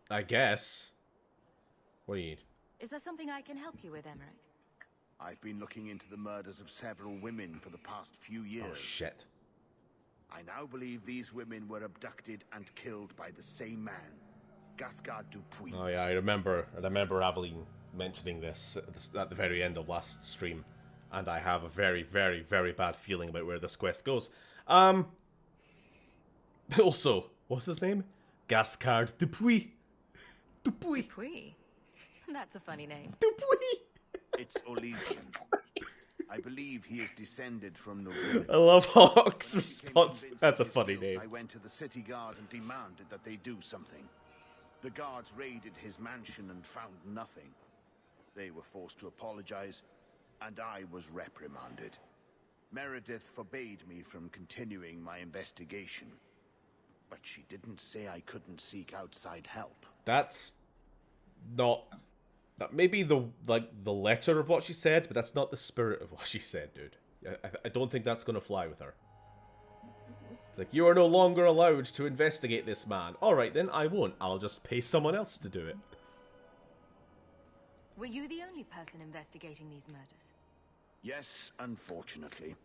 I guess. What do you need? Is there something I can help you with, Emmerich? I've been looking into the murders of several women for the past few years. Oh, shit. I now believe these women were abducted and killed by the same man, Gascard Dupuis. Oh yeah, I remember Aveline mentioning this at the very end of last stream, and I have a very, very, very bad feeling about where this quest goes. Also, what's his name? Gascard Dupuis. Dupuis? That's a funny name. Dupuis! It's Elysian. I believe he is descended from nobility. I love Hawk's response. That's a funny name. I went to the city guard and demanded that they do something. The guards raided his mansion and found nothing. They were forced to apologize, and I was reprimanded. Meredith forbade me from continuing my investigation. But she didn't say I couldn't seek outside help. That's not... That may be the letter of what she said, but that's not the spirit of what she said, dude. I don't think that's going to fly with her. It's like, you are no longer allowed to investigate this man. Alright then, I won't. I'll just pay someone else to do it. Were you the only person investigating these murders? Yes, unfortunately.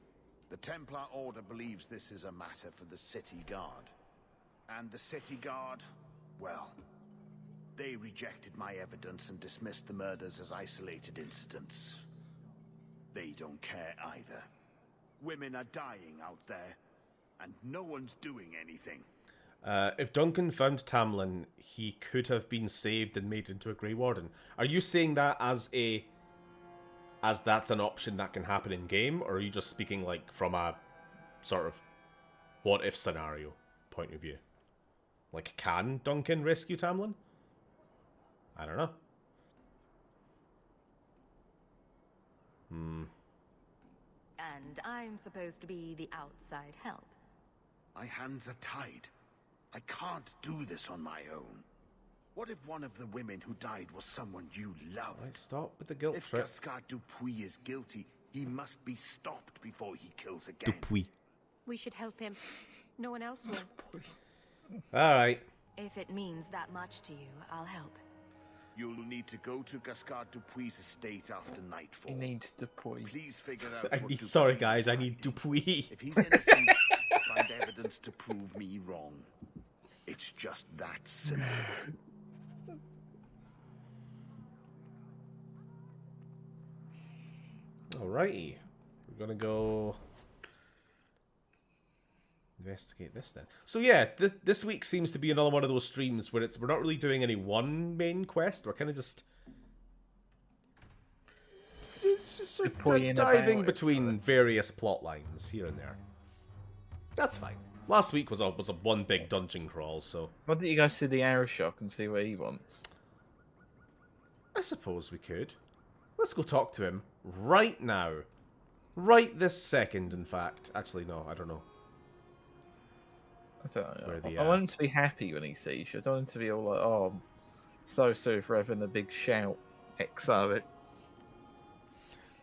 The Templar Order believes this is a matter for the city guard. And the city guard, well... they rejected my evidence and dismissed the murders as isolated incidents. They don't care either. Women are dying out there, and no one's doing anything. If Duncan found Tamlin, he could have been saved and made into a Grey Warden. Are you saying that as that's an option that can happen in game, or are you just speaking like from a sort of what if scenario point of view? Like, can Duncan rescue Tamlin? I don't know. And I'm supposed to be the outside help. My hands are tied. I can't do this on my own. What if one of the women who died was someone you love? Right, stop with the guilt If trip. Gascard Dupuis is guilty, he must be stopped before he kills again. Dupuis. We should help him. No one else will. Alright. If it means that much to you, I'll help. You'll need to go to Gascard Dupuis' estate after nightfall. He needs Dupuis. Please figure out I what need, Dupuis sorry guys, I need Dupuis. If he's innocent, find evidence to prove me wrong. It's just that simple. Alrighty. We're gonna go investigate this then. So yeah, this week seems to be another one of those streams where we're not really doing any one main quest. We're kind of just sort of diving between various plot lines here and there. That's fine. Last week was a one big dungeon crawl, so Why don't you go see the arrow shock and see what he wants? I suppose we could. Let's go talk to him right now. Right this second, in fact. Actually, no, I don't know. I don't know. Where I want him to be happy when he sees you. I don't want him to be all like, oh, I'm so sorry for having a big shout. XO it.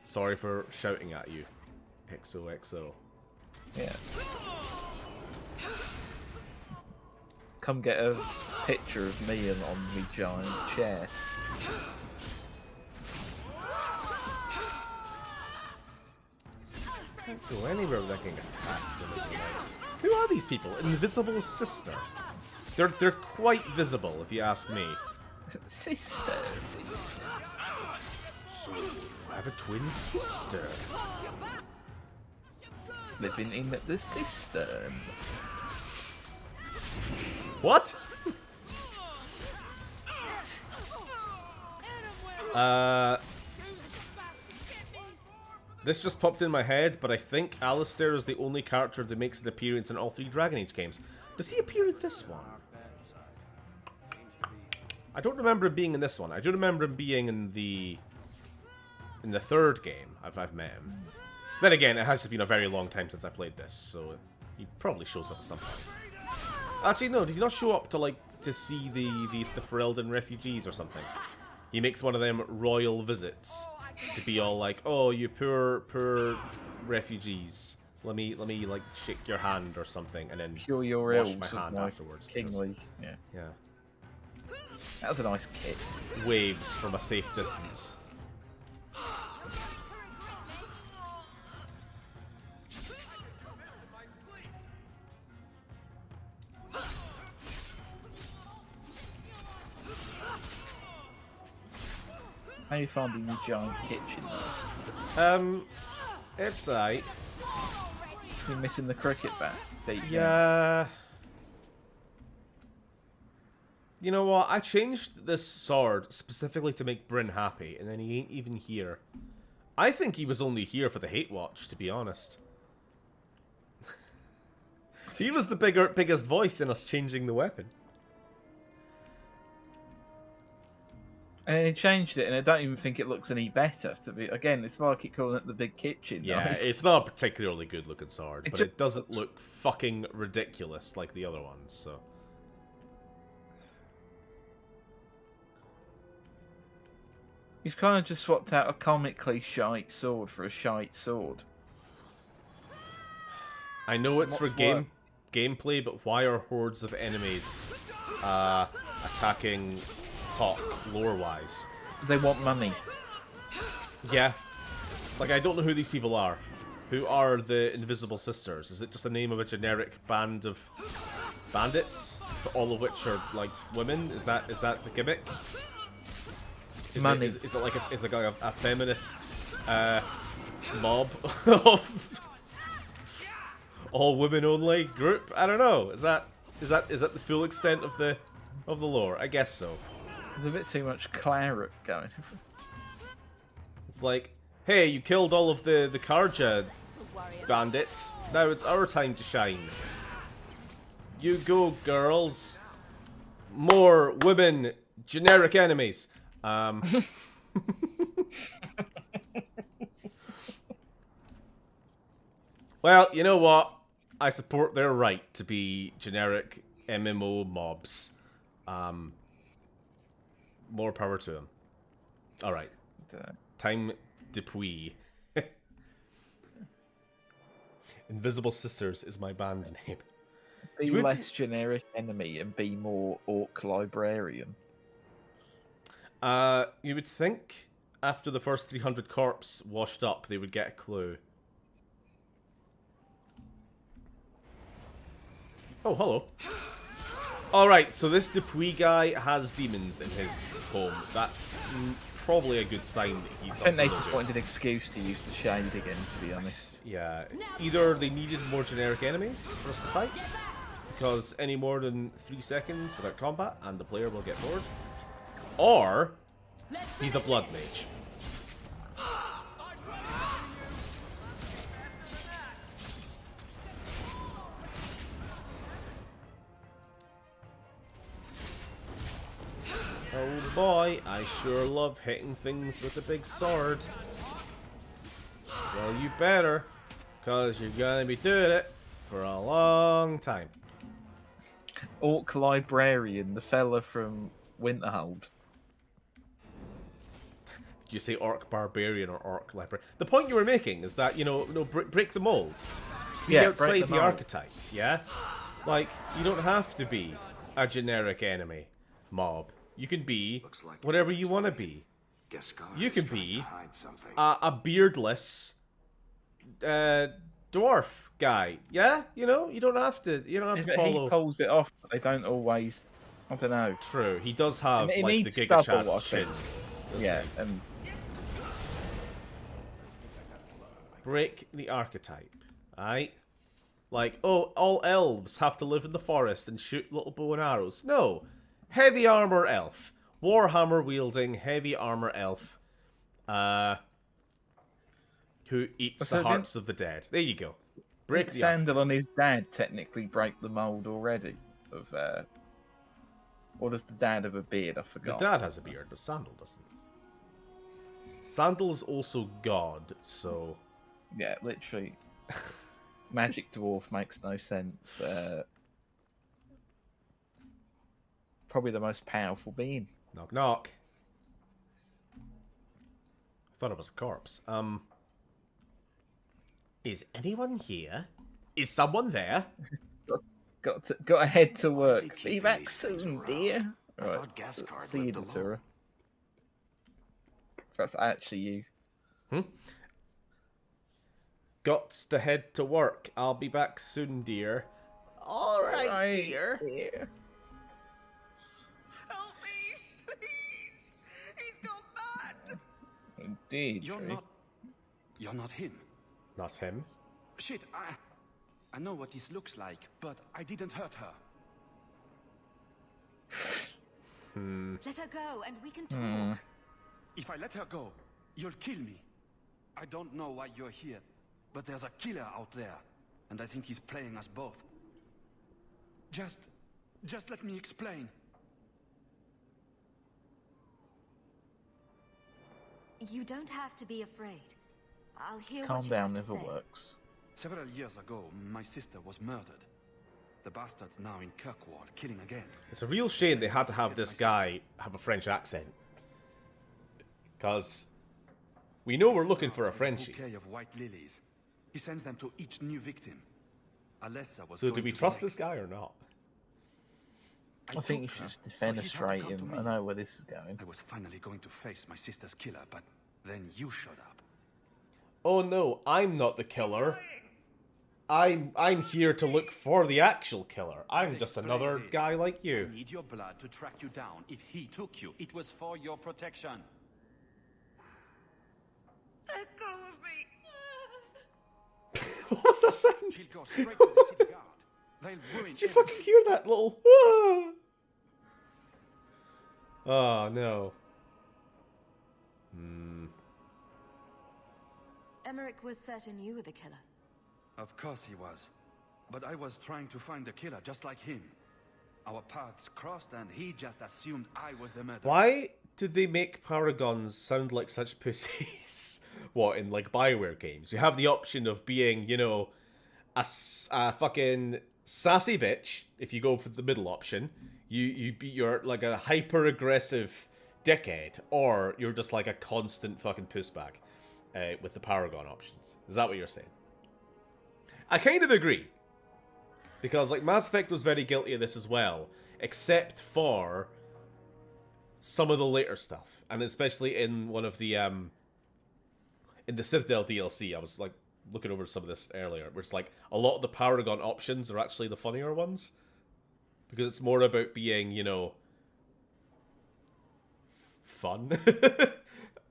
Sorry for shouting at you. XOXO. Yeah. Come get a picture of me and on me giant chair. Can't go anywhere without getting attacked. Who are these people? Invisible sister. They're quite visible, if you ask me. Sister. So, I have a twin sister. Living in the cistern. What? This just popped in my head, but I think Alistair is the only character that makes an appearance in all 3 Dragon Age games. Does he appear in this one? I don't remember him being in this one. I do remember him being in the 3rd game I've met him. Then again, it has just been a very long time since I played this, so he probably shows up at some point. Actually, no, did he not show up to see the Ferelden refugees or something? He makes one of them royal visits to be all like, "Oh, you poor refugees. Let me like shake your hand or something, and then Cure your wash ills my with hand my afterwards." kingly. Yeah. Yeah. That was a nice kick. Waves from a safe distance. How you finding the giant kitchen? It's alright. You're missing the cricket bat. Yeah. You know what? I changed this sword specifically to make Bryn happy, and then he ain't even here. I think he was only here for the hate watch, to be honest. He was the biggest voice in us changing the weapon. And he changed it, and I don't even think it looks any better. To be again, it's why I keep calling it the big kitchen. Yeah, knife. it's not a particularly good looking sword, but it doesn't look fucking ridiculous like the other ones, so. He's kind of just swapped out a comically shite sword for a shite sword. I know it's for gameplay, but why are hordes of enemies attacking Hawk lore-wise? They want money. Yeah. Like, I don't know who these people are. Who are the Invisible Sisters? Is it just the name of a generic band of bandits? All of which are, like, women? Is that the gimmick? Money. Is it like a feminist mob of all women only group? I don't know. Is that the full extent of the lore? I guess so. There's a bit too much claret going. It's like, hey, you killed all of the Karja bandits. Now it's our time to shine. You go, girls. More women, generic enemies. Well, you know what? I support their right to be generic MMO mobs. More power to them. All right. Time Dupuis. Invisible Sisters is my band name. Be less generic enemy and be more orc librarian. You would think after the first 300 corpse washed up, they would get a clue. Oh, hello. Alright, so this Dupuis guy has demons in his home. That's probably a good sign that he's I think they just wanted an excuse to use the shade again, to be honest. Yeah, either they needed more generic enemies for us to fight, because any more than 3 seconds without combat and the player will get bored, or he's a blood mage. Oh boy, I sure love hitting things with a big sword. Well, you better, because you're gonna be doing it for a long time. Orc librarian, the fella from Winterhold. You say orc barbarian or orc librarian. The point you were making is that, you know, break the mold. Be outside the archetype, yeah? Like, you don't have to be a generic enemy mob. You can be whatever you want to be. You can be a beardless dwarf guy. Yeah, you know, you don't have to. You don't have to follow. He pulls it off, but they don't always. I don't know. True, he does have it like the needs Giga stubble, Chat chin. Yeah, and break the archetype, right? Like, oh, all elves have to live in the forest and shoot little bow and arrows. No. Heavy armor elf. Warhammer wielding heavy armor elf. Who eats the hearts of the dead. There you go. Break the Sandal and his dad technically break the mold already. Of or does the dad have a beard? I forgot. The dad has a beard, but Sandal doesn't. Sandal is also God, so... Yeah, literally. Magic dwarf makes no sense. Probably the most powerful being. Knock knock. I thought it was a corpse. Is anyone here? Is someone there? Got to head to work. Be back soon, dear. Right. See you, Datura. That's actually you. Gots to head to work. I'll be back soon, dear. All right, dear. Help me, please! He's gone mad! Indeed. You're not him. Not him? Shit, I know what this looks like, but I didn't hurt her. Let her go and we can talk. If I let her go, you'll kill me. I don't know why you're here, but there's a killer out there, and I think he's playing us both. Just let me explain. You don't have to be afraid. I'll hear Calm what you down, have to never say. works. Several years ago, my sister was murdered. The bastard's now in Kirkwall, killing again. It's a real shame they had to have this guy have a French accent. Because we know we're looking for a Frenchie. Bouquet of white lilies. He sends them to each new victim. Alessa was So do we trust this guy or not? I think you should just defenestrate him. I know where this is going. I was finally going to face my sister's killer, but then you showed up. Oh no, I'm not the killer. I'm here to look for the actual killer. I'm just another guy like you. I need your blood to track you down. If he took you, it was for your protection. Let go of me! What was that sound? She'll go straight to the city guard. They'll ruin Did you fucking hear that little... Oh no. Emmerich was certain you were the killer. Of course he was. But I was trying to find the killer just like him. Our paths crossed and he just assumed I was the murderer. Why did they make paragons sound like such pussies? What, in like BioWare games? You have the option of being, you know, a fucking sassy bitch if you go for the middle option. You're like a hyper aggressive dickhead, or you're just like a constant fucking pussbag with the Paragon options. Is that what you're saying? I kind of agree, because like Mass Effect was very guilty of this as well, except for some of the later stuff, and especially in one of the in the Citadel DLC. I was like looking over some of this earlier, where it's like a lot of the Paragon options are actually the funnier ones, because it's more about being, you know, fun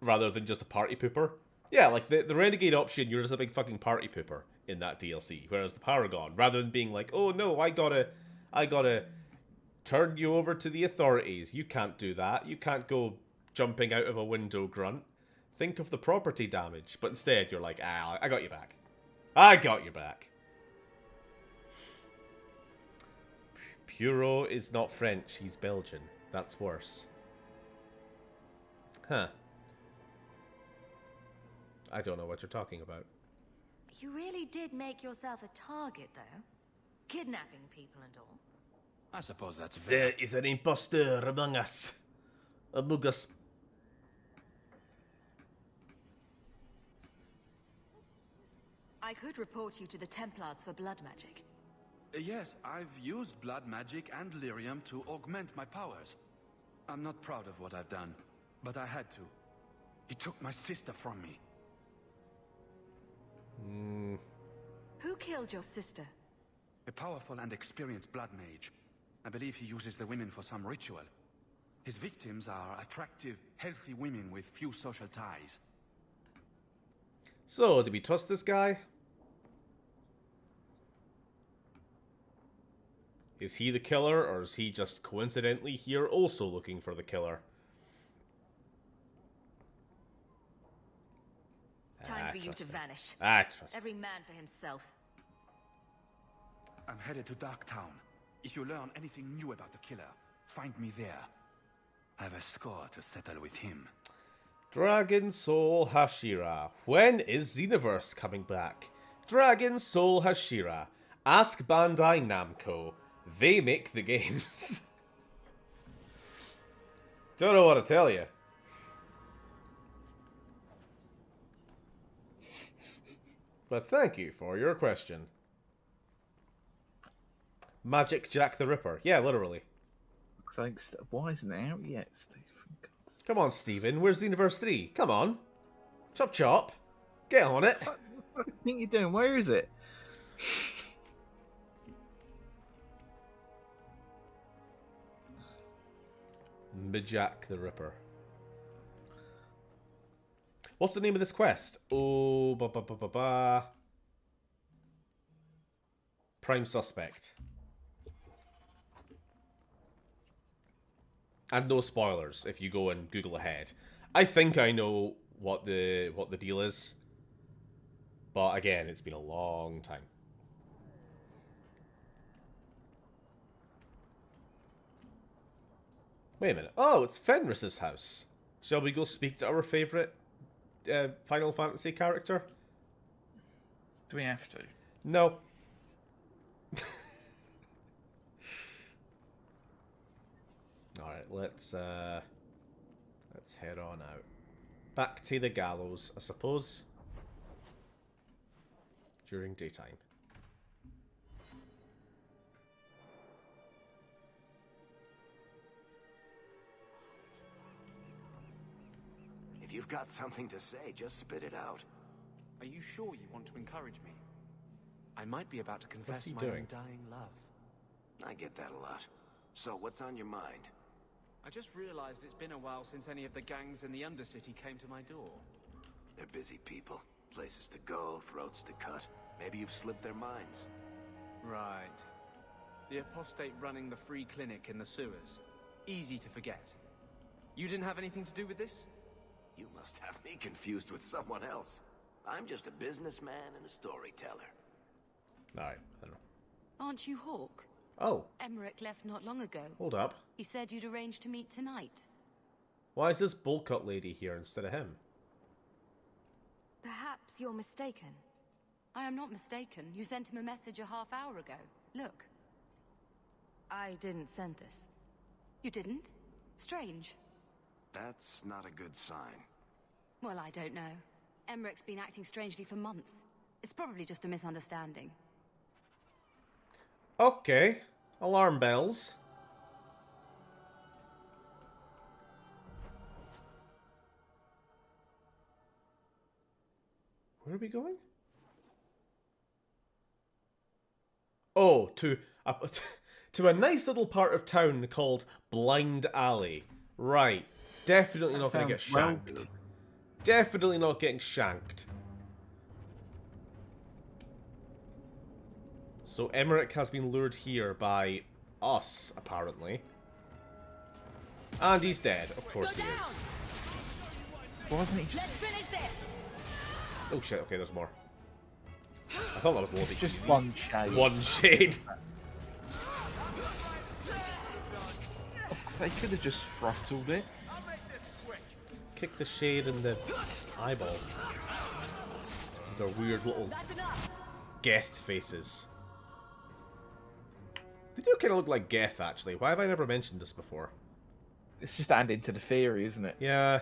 rather than just a party pooper. Yeah, like the Renegade option, you're just a big fucking party pooper in that DLC, whereas the Paragon, rather than being like, oh no, I gotta turn you over to the authorities. You can't do that. You can't go jumping out of a window, grunt. Think of the property damage. But instead, you're like, ah, I got you back. I got you back. Puro is not French. He's Belgian. That's worse. Huh. I don't know what you're talking about. You really did make yourself a target, though. Kidnapping people and all. I suppose that's fair. There is an impostor among us. Among us. I could report you to the Templars for blood magic. Yes, I've used blood magic and lyrium to augment my powers. I'm not proud of what I've done, but I had to. He took my sister from me. Who killed your sister? A powerful and experienced blood mage. I believe he uses the women for some ritual. His victims are attractive, healthy women with few social ties. So, do we trust this guy? Is he the killer, or is he just coincidentally here also looking for the killer? Time for you to vanish. I trust Every man for himself. I'm headed to Darktown. If you learn anything new about the killer, find me there. I have a score to settle with him. Dragon Soul Hashira. When is Xenoverse coming back? Dragon Soul Hashira. Ask Bandai Namco. They make the games. Don't know what to tell you. But thank you for your question. Magic Jack the Ripper. Yeah, literally. Why isn't it out yet, Stephen? Come on, Stephen. Where's Xenoverse 3? Come on. Chop chop. Get on it. What do you think you're doing? Where is it? Jack the Ripper. What's the name of this quest? Oh, Prime Suspect. And no spoilers if you go and Google ahead. I think I know what the deal is. But again, it's been a long time. Wait a minute. Oh, it's Fenris's house. Shall we go speak to our favourite Final Fantasy character? Do we have to? No. Alright, let's head on out. Back to the gallows, I suppose. During daytime. If you've got something to say, just spit it out. Are you sure you want to encourage me? I might be about to confess my doing? own dying love. I get that a lot. So what's on your mind? I just realized it's been a while since any of the gangs in the Undercity came to my door. They're busy people. Places to go, throats to cut. Maybe you've slipped their minds. Right. The apostate running the free clinic in the sewers. Easy to forget. You didn't have anything to do with this? You must have me confused with someone else. I'm just a businessman and a storyteller. Alright, I don't know. Aren't you Hawk? Oh. Emmerich left not long ago. Hold up. He said you'd arranged to meet tonight. Why is this bowl cut lady here instead of him? Perhaps you're mistaken. I am not mistaken. You sent him a message a half hour ago. Look. I didn't send this. You didn't? Strange. That's not a good sign. Well, I don't know. Emmerich's been acting strangely for months. It's probably just a misunderstanding. Okay. Alarm bells. Where are we going? Oh, to a nice little part of town called Blind Alley. Right. Definitely not going to get shanked. Definitely not getting shanked. So Emmerich has been lured here by us, apparently. And he's dead. Of course he is. Why isn't he? Let's finish this. Oh shit, okay, there's more. I thought that was a little bit Just easy. one shade. One shade. They could have just throttled it. Kick the shade in the eyeball. Their weird little Geth faces. They do kind of look like Geth, actually. Why have I never mentioned this before? It's just adding to the theory, isn't it? Yeah.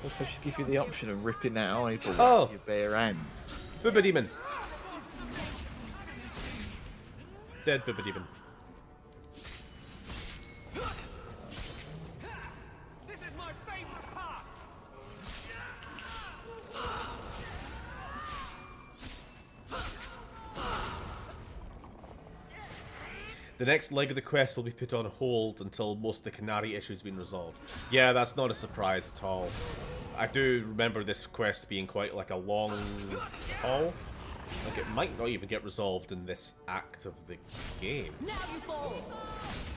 Also, should give you the option of ripping that eyeball with your bare hands. Booba Demon. Dead Booba Demon. This is my favorite part. The next leg of the quest will be put on hold until most of the Canary issues have been resolved. Yeah, that's not a surprise at all. I do remember this quest being quite like a long haul. Like it might not even get resolved in this act of the game.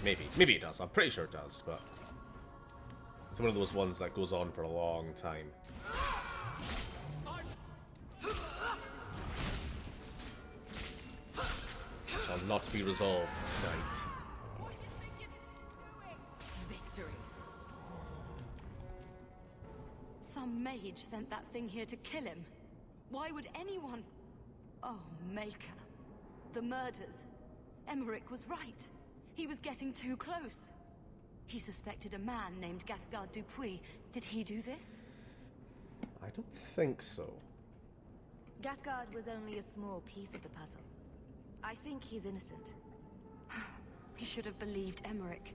Maybe it does. I'm pretty sure it does, but it's one of those ones that goes on for a long time. Shall not be resolved tonight. Victory. Some mage sent that thing here to kill him. Why would anyone... Oh, Maker. The murders. Emmerich was right. He was getting too close. He suspected a man named Gascard Dupuis. Did he do this? I don't think so. Gascard was only a small piece of the puzzle. I think he's innocent. He should have believed Emmerich.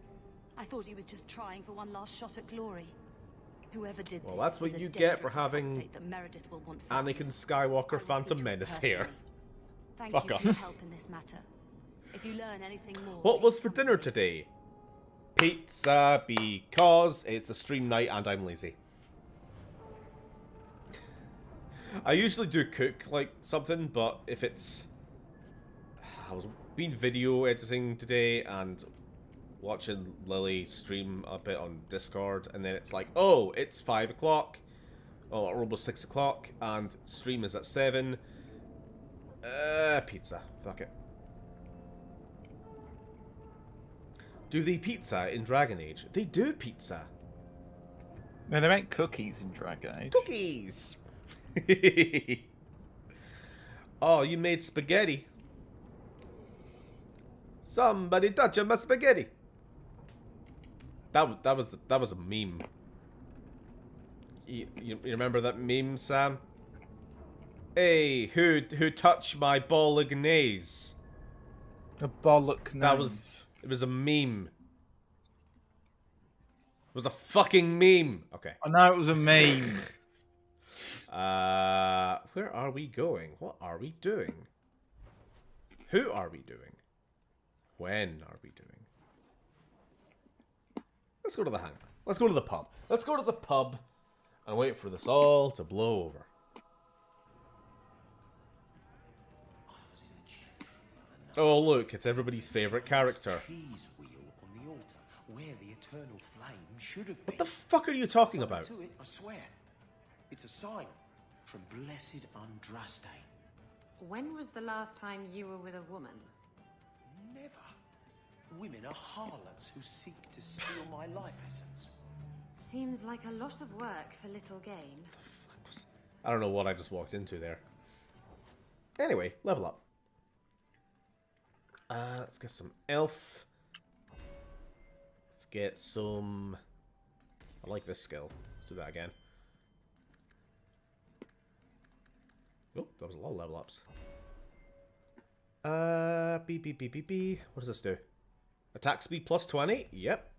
I thought he was just trying for one last shot at glory. Whoever did Well, this that's what is a you get for dangerous having apostate that Meredith will want found. Anakin Skywalker Phantom Menace here. Thank Fuck you off. for your help in this matter. If you learn anything more... What was for dinner today? Pizza, because it's a stream night and I'm lazy. I usually do cook, like, something, but if it's... I was been video editing today and watching Lily stream a bit on Discord, and then it's like, oh, it's 5 o'clock. Oh, or almost 6 o'clock, and stream is at 7. Pizza. Fuck it. Do they pizza in Dragon Age? They do pizza. No, they make cookies in Dragon Age. Cookies! Oh, you made spaghetti. Somebody touch my spaghetti. That was a meme. You remember that meme, Sam? Hey, who touched my bolognese? A bollock. It was a meme. It was a fucking meme. Okay. I know it was a meme. Where are we going? What are we doing? Who are we doing? When are we doing? Let's go to the hangar. Let's go to the pub. Let's go to the pub and wait for this all to blow over. Oh, look, it's everybody's favorite character. Cheese wheel on the altar, where the eternal flame should have been. What the fuck are you talking about? To it, I swear. It's a sign from blessed Andraste. When was the last time you were with a woman? Never. Women are harlots who seek to steal my life essence. Seems like a lot of work for little gain. I don't know what I just walked into there. Anyway, level up. Let's get some elf. Let's get some... I like this skill. Let's do that again. Oh, that was a lot of level ups. B. What does this do? Attack speed plus 20? Yep.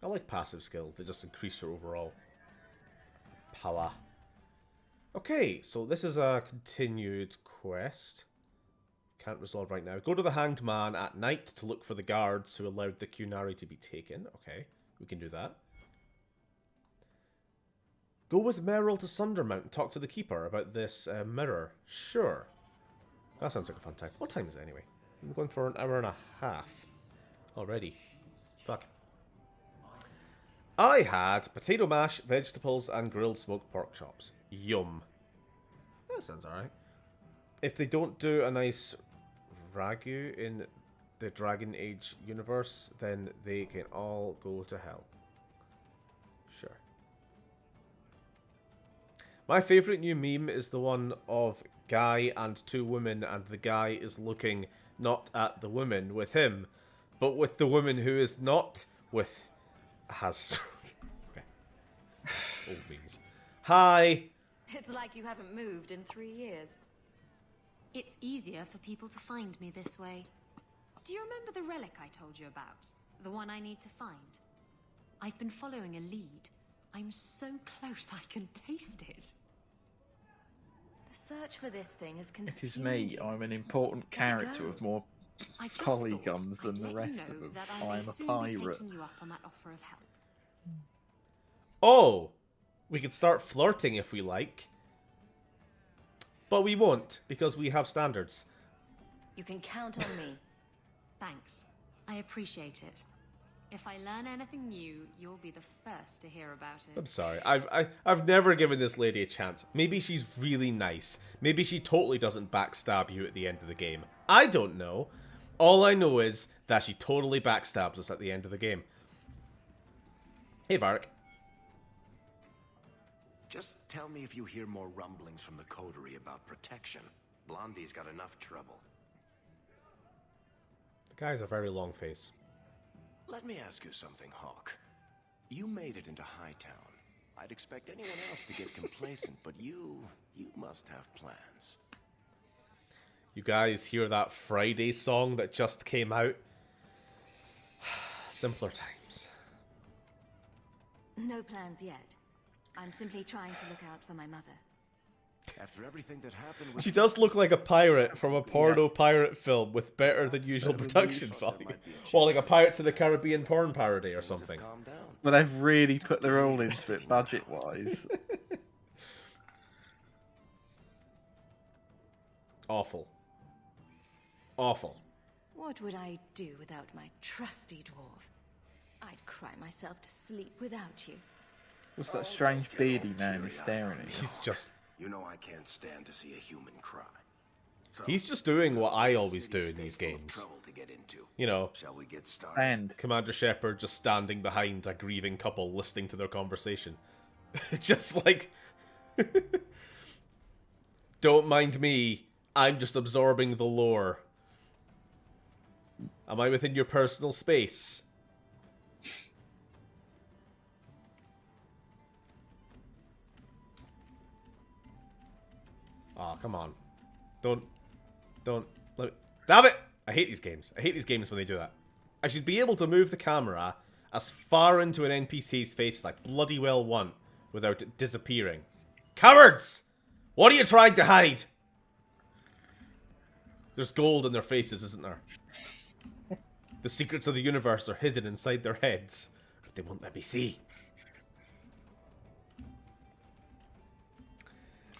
I like passive skills. They just increase your overall power. Okay, so this is a continued quest. Can't resolve right now. Go to the Hanged Man at night to look for the guards who allowed the Kunari to be taken. Okay, we can do that. Go with Merrill to Sundermount and talk to the Keeper about this mirror. Sure. That sounds like a fun time. What time is it anyway? I'm going for an hour and a half already. Fuck. I had potato mash, vegetables, and grilled smoked pork chops. Yum. That sounds alright. If they don't do a nice ragu in the Dragon Age universe, then they can all go to hell. Sure. My favourite new meme is the one of guy and two women, and the guy is looking not at the woman with him, but with the woman who is not with... has... Okay. Old memes. Hi! It's like you haven't moved in 3 years. It's easier for people to find me this way. Do you remember the relic I told you about? The one I need to find? I've been following a lead. I'm so close I can taste it. The search for this thing is consumed. It is me. I'm an important character with more polygons than the rest of them. I'm a pirate. You up on that offer of help. Oh! We could start flirting if we like. But we won't, because we have standards. You can count on me. Thanks. I appreciate it. If I learn anything new, you'll be the first to hear about it. I'm sorry. I've never given this lady a chance. Maybe she's really nice. Maybe she totally doesn't backstab you at the end of the game. I don't know. All I know is that she totally backstabs us at the end of the game. Hey, Varric. Just tell me if you hear more rumblings from the coterie about protection. Blondie's got enough trouble. The guy's a very long face. Let me ask you something, Hawk. You made it into Hightown. I'd expect anyone else to get complacent, but you must have plans. You guys hear that Friday song that just came out? Simpler times. No plans yet. I'm simply trying to look out for my mother. After everything that happened with... She does look like a pirate from a porno pirate film with better than usual production value. Or like a Pirates of the Caribbean porn parody or something. Well, they've really put their all into it budget-wise. Awful. Awful. What would I do without my trusty dwarf? I'd cry myself to sleep without you. What's that strange beardy man who's staring at you? He's just... You know I can't stand to see a human cry. So, he's just doing what I always do in these games. You know, shall we get started? And Commander Shepard just standing behind a grieving couple listening to their conversation. Just like... Don't mind me, I'm just absorbing the lore. Am I within your personal space? Oh, come on. Don't let me... Damn it! I hate these games. I hate these games when they do that. I should be able to move the camera as far into an NPC's face as I bloody well want without it disappearing. Cowards! What are you trying to hide? There's gold in their faces, isn't there? The secrets of the universe are hidden inside their heads, but they won't let me see.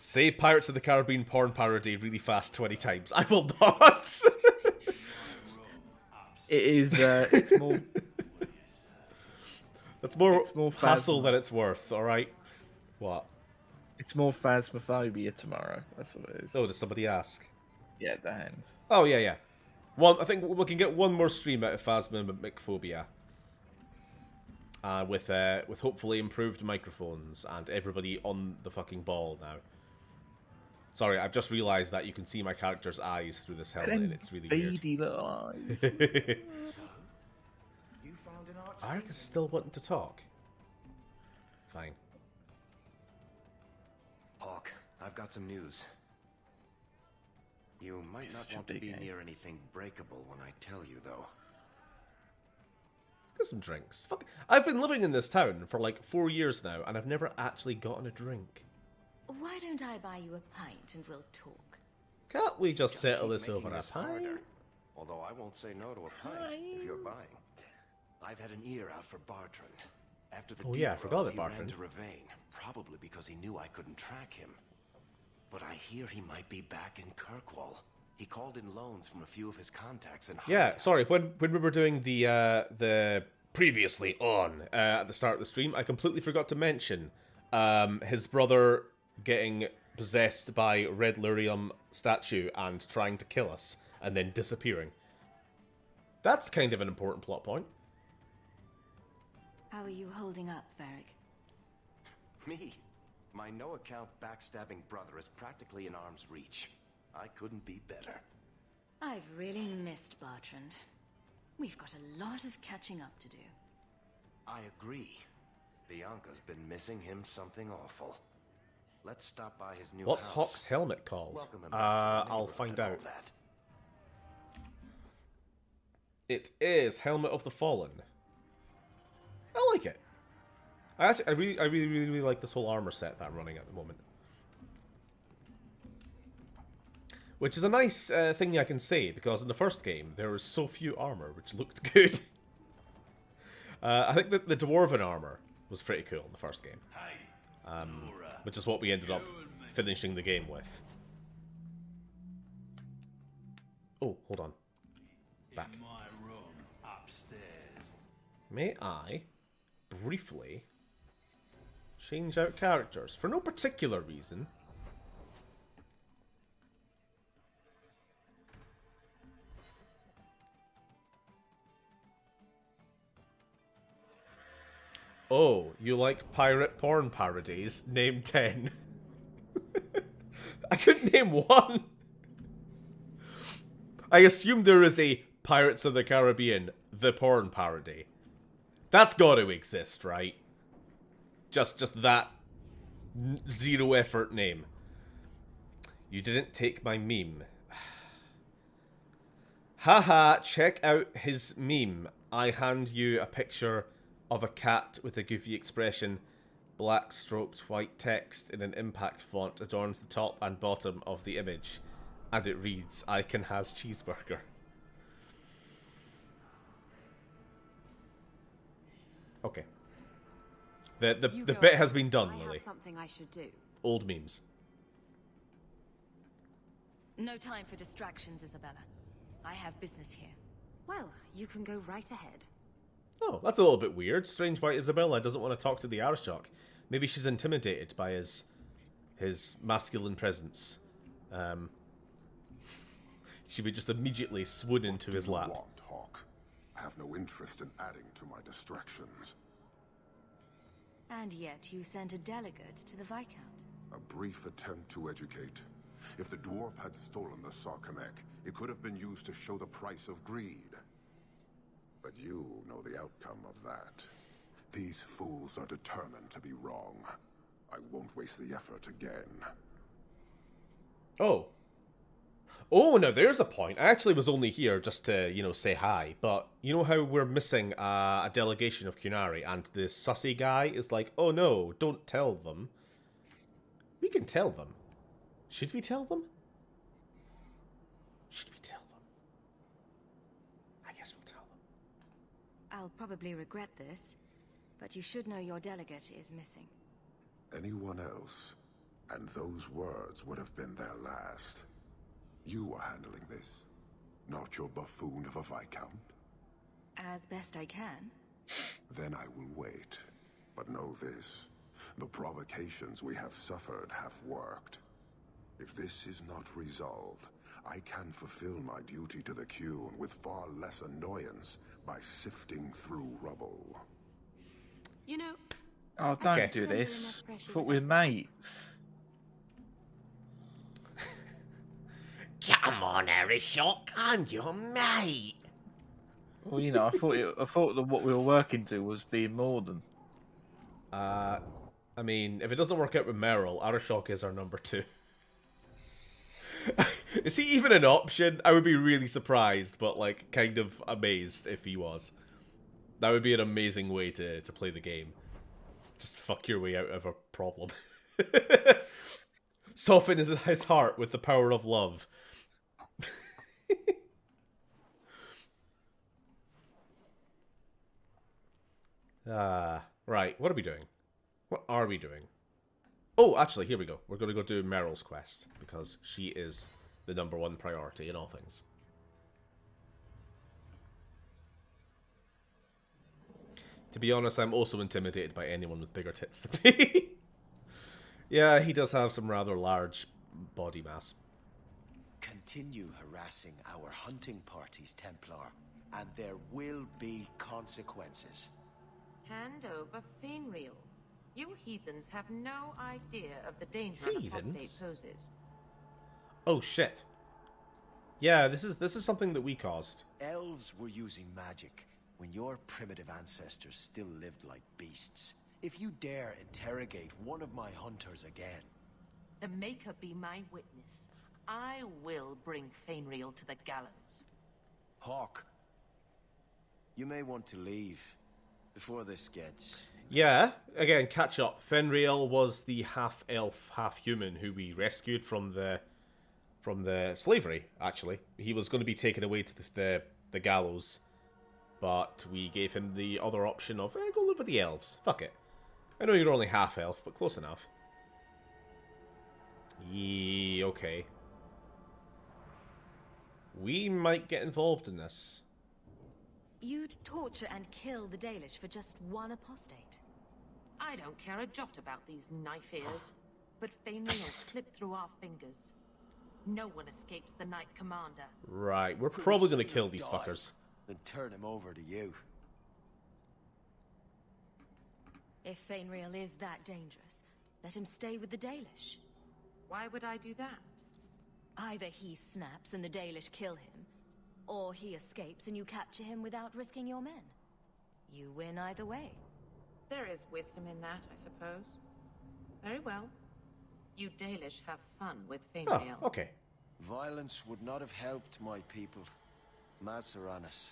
Say Pirates of the Caribbean porn parody really fast 20 times. I will not! It is, it's more... That's more hassle than it's worth, alright? What? It's more phasmophobia tomorrow. That's what it is. Oh, did somebody ask? Yeah, the hands. Oh, yeah, yeah. I think we can get one more stream out of Phasmophobia. with hopefully improved microphones and everybody on the fucking ball now. Sorry, I've just realised that you can see my character's eyes through this helmet, and it's really weird. Beady little eyes. Varric is still wanting to talk. Fine. Hawk, I've got some news. You might not want to be near anything breakable when I tell you, though. Let's get some drinks. Fuck. I've been living in this town for like 4 years now, and I've never actually gotten a drink. Why don't I buy you a pint and we'll talk? Can't we just settle keep this making over a this pint? harder. Although I won't say no to a pint if you're buying. I've had an ear out for Bartrand. After the I forgot Roads, about he ran Bartrand. to Ravane, probably because he knew I couldn't track him. But I hear he might be back in Kirkwall. He called in loans from a few of his contacts in Yeah, Hightown. sorry. When we were doing the previously on at the start of the stream, I completely forgot to mention his brother getting possessed by Red Lyrium statue and trying to kill us, and then disappearing. That's kind of an important plot point. How are you holding up, Varric? Me? My no-account backstabbing brother is practically in arm's reach. I couldn't be better. I've really missed Bartrand. We've got a lot of catching up to do. I agree. Bianca's been missing him something awful. Let's stop by his new What's house. Hawk's helmet called? Welcome him back to the I'll neighborhood find and all out. that. It is Helmet of the Fallen. I like it. I really like this whole armor set that I'm running at the moment. Which is a nice thing I can say, because in the first game, there was so few armor, which looked good. I think that the Dwarven armor was pretty cool in the first game. Which is what we ended up finishing the game with. Oh, hold on. Back. In my room upstairs. May I briefly change out characters for no particular reason? Oh, you like pirate porn parodies? Name 10. I couldn't name one. I assume there is a Pirates of the Caribbean, the porn parody. That's got to exist, right? Just that zero effort name. You didn't take my meme. Haha, check out his meme. I hand you a picture of a cat with a goofy expression. Black stroked white text in an impact font adorns the top and bottom of the image. And it reads, Icon has cheeseburger. Okay. The bit has been done, I Lily. have something I should do. Old memes. No time for distractions, Isabella. I have business here. Well, you can go right ahead. Oh, that's a little bit weird. Strange why Isabella doesn't want to talk to the Arshok. Maybe she's intimidated by his masculine presence. She would just immediately swoon into his lap. What, Hawk? I have no interest in adding to my distractions. And yet you sent a delegate to the Viscount. A brief attempt to educate. If the dwarf had stolen the Sarkamek, it could have been used to show the price of greed. But you know the outcome of that. These fools are determined to be wrong. I won't waste the effort again. Oh. Oh, now there's a point. I actually was only here just to, you know, say hi. But you know how we're missing a delegation of Kunari, and the sussy guy is like, oh no, don't tell them. We can tell them. Should we tell them? Should we tell them? I guess we'll tell them. I'll probably regret this, but you should know your delegate is missing. Anyone else, and those words would have been their last. You are handling this, not your buffoon of a Viscount. As best I can. Then I will wait. But know this, the provocations we have suffered have worked. If this is not resolved, I can fulfill my duty to the Qun with far less annoyance by sifting through rubble. You know, Oh, don't Okay. do Under this. enough pressure Thought we're mates. Come on, Arishock, I'm your mate. Well, you know, I thought that what we were working to was being more than. I mean, if it doesn't work out with Meryl, Arishock is our number 2. Is he even an option? I would be really surprised, but like kind of amazed if he was. That would be an amazing way to play the game. Just fuck your way out of a problem. Soften his heart with the power of love. Right, what are we doing? What are we doing? Oh, actually, here we go. We're going to go do Meryl's quest, because she is the #1 priority in all things. To be honest, I'm also intimidated by anyone with bigger tits than me. Yeah, he does have some rather large body mass. Continue harassing our hunting parties, Templar, and there will be consequences. Hand over Fainreal. You heathens have no idea of the danger an apostate poses. Oh shit. Yeah, this is something that we caused. Elves were using magic when your primitive ancestors still lived like beasts. If you dare interrogate one of my hunters again... The Maker be my witness. I will bring Fainreal to the gallows. Hawk, you may want to leave before this gets... Yeah, again, catch up. Fenriel was the half-elf, half-human who we rescued from the slavery, actually. He was going to be taken away to the gallows, but we gave him the other option of, go live with the elves. Fuck it. I know you're only half-elf, but close enough. Yee, okay. We might get involved in this. You'd torture and kill the Dalish for just one apostate? I don't care a jot about these knife ears, but Fainreal slipped through our fingers. No one escapes the Knight Commander. Right, we're probably going to kill these fuckers. Then turn him over to you. If Fainreal is that dangerous, let him stay with the Dalish. Why would I do that? Either he snaps and the Dalish kill him, or he escapes and you capture him without risking your men. You win either way. There is wisdom in that, I suppose. Very well. You Dalish have fun with Fainreal. Oh, okay. Violence would not have helped my people. Maceranus.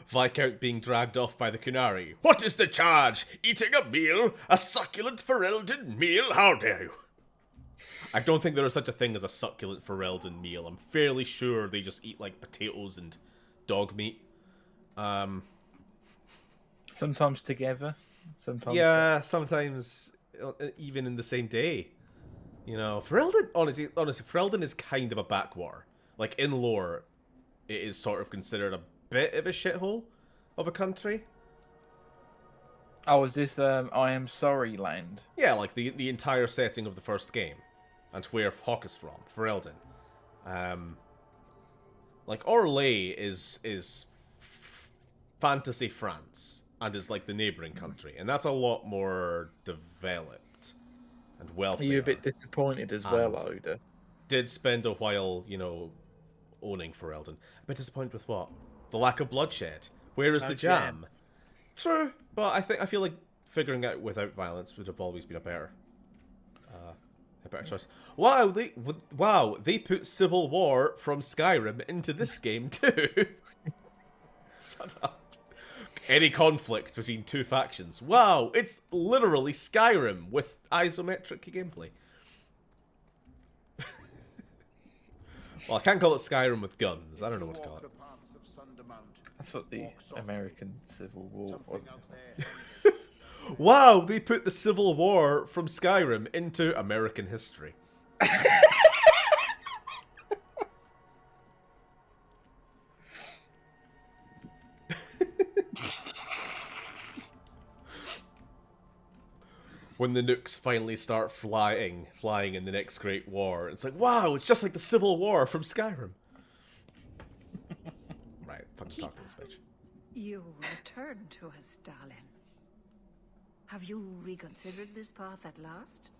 Viscount being dragged off by the Kunari. What is the charge? Eating a meal? A succulent Ferelden meal? How dare you? I don't think there is such a thing as a succulent Ferelden meal. I'm fairly sure they just eat, like, potatoes and dog meat. Sometimes together. Sometimes. Yeah, sometimes even in the same day. You know, Ferelden, honestly, Ferelden is kind of a backwater. Like, in lore, it is sort of considered a bit of a shithole of a country. Oh, is this I Am Sorry land? Yeah, like the entire setting of the first game. And where Hawk is from, Ferelden. Like, Orlais is fantasy France. And is like the neighbouring country. And that's a lot more developed and wealthy. Are you a bit disappointed as well, Oda? Did spend a while, you know, owning Ferelden. A bit disappointed with what? The lack of bloodshed. Where is the jam? True, but I feel like figuring out without violence would have always been a better choice. Wow, they put Civil War from Skyrim into this game too. Shut up. Any conflict between two factions. Wow, it's literally Skyrim with isometric gameplay. Well, I can't call it Skyrim with guns. I don't know what to call it. That's what the American Civil War was. Wow, they put the Civil War from Skyrim into American history. When the nukes finally start flying in the next Great War, it's like, wow, it's just like the Civil War from Skyrim. Right, fucking talk to this bitch. You return to us, darling. Have you reconsidered this path at last?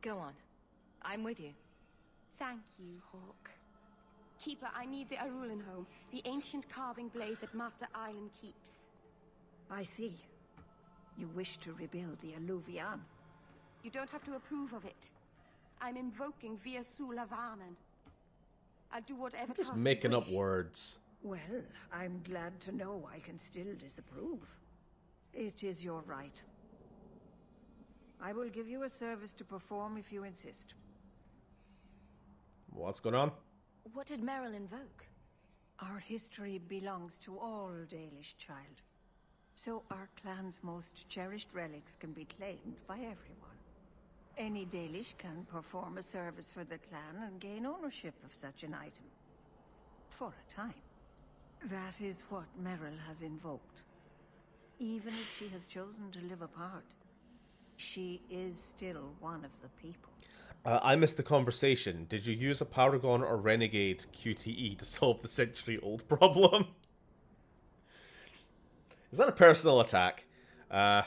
Go on. I'm with you. Thank you, Hawk. Keeper, I need the Arulenholm, the ancient carving blade that Master Island keeps. I see. You wish to rebuild the Alluvian. You don't have to approve of it. I'm invoking Via Sulavanen. I'll do whatever Just task you making up wish. words. Well, I'm glad to know I can still disapprove. It is your right. I will give you a service to perform if you insist. What's going on? What did Merrill invoke? Our history belongs to all Dalish, child. So our clan's most cherished relics can be claimed by everyone. Any Dalish can perform a service for the clan and gain ownership of such an item. For a time. That is what Merrill has invoked. Even if she has chosen to live apart, she is still one of the people. I missed the conversation. Did you use a Paragon or Renegade QTE to solve the century-old problem? Is that a personal attack? Nah,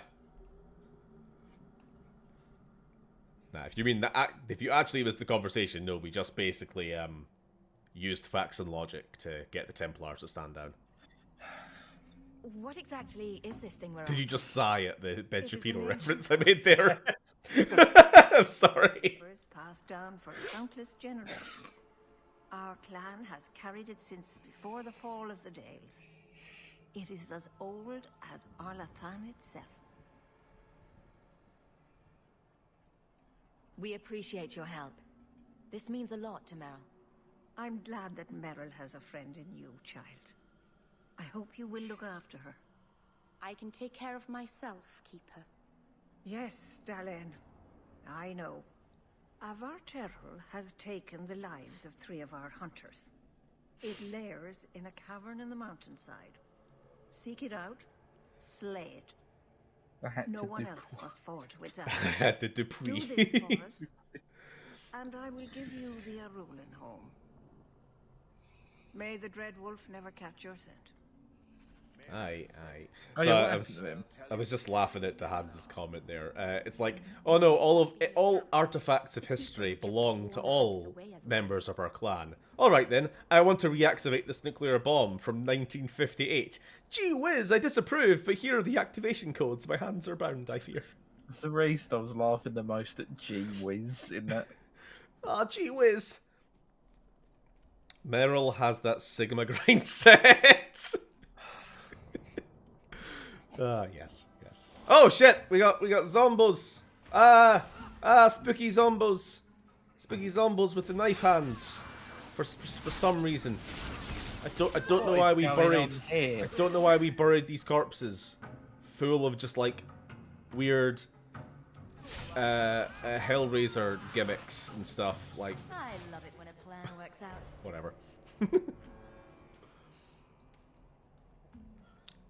if you mean that, if you actually missed the conversation, no, we just basically used facts and logic to get the Templars to stand down. What exactly is this thing we're Did you asking? just sigh at the Ben It is Shapiro an reference I made there? I'm sorry. Passed down for countless generations. Our clan has carried it since before the fall of the Dales. It is as old as Arlathan itself. We appreciate your help. This means a lot to Merrill. I'm glad that Merrill has a friend in you, child. I hope you will look after her. I can take care of myself, Keeper. Yes, Dalen. I know. Avar Terrell has taken the lives of 3 of our hunters. It lairs in a cavern in the mountainside. Seek it out, slay it. No one else must fall to its I act. had to Dupree. Do this for us, and I will give you the Arulenholm. May the Dread Wolf never catch your scent. Aye. Oh, So yeah, what I happened to them? was just laughing at Hans' comment there. It's like, oh no, all artifacts of history belong to all members of our clan. All right then, I want to reactivate this nuclear bomb from 1958. Gee whiz, I disapprove, but here are the activation codes. My hands are bound, I fear. Cerise, I was laughing the most at Gee Whiz in that. Ah, gee whiz. Merrill has that Sigma grind set. Yes. Oh shit, we got zombos. Spooky zombos. Spooky zombos with the knife hands. For some reason. I don't know why we buried. I don't know why we buried these corpses full of just like weird Hellraiser gimmicks and stuff. Like, I love it when a plan works out. whatever.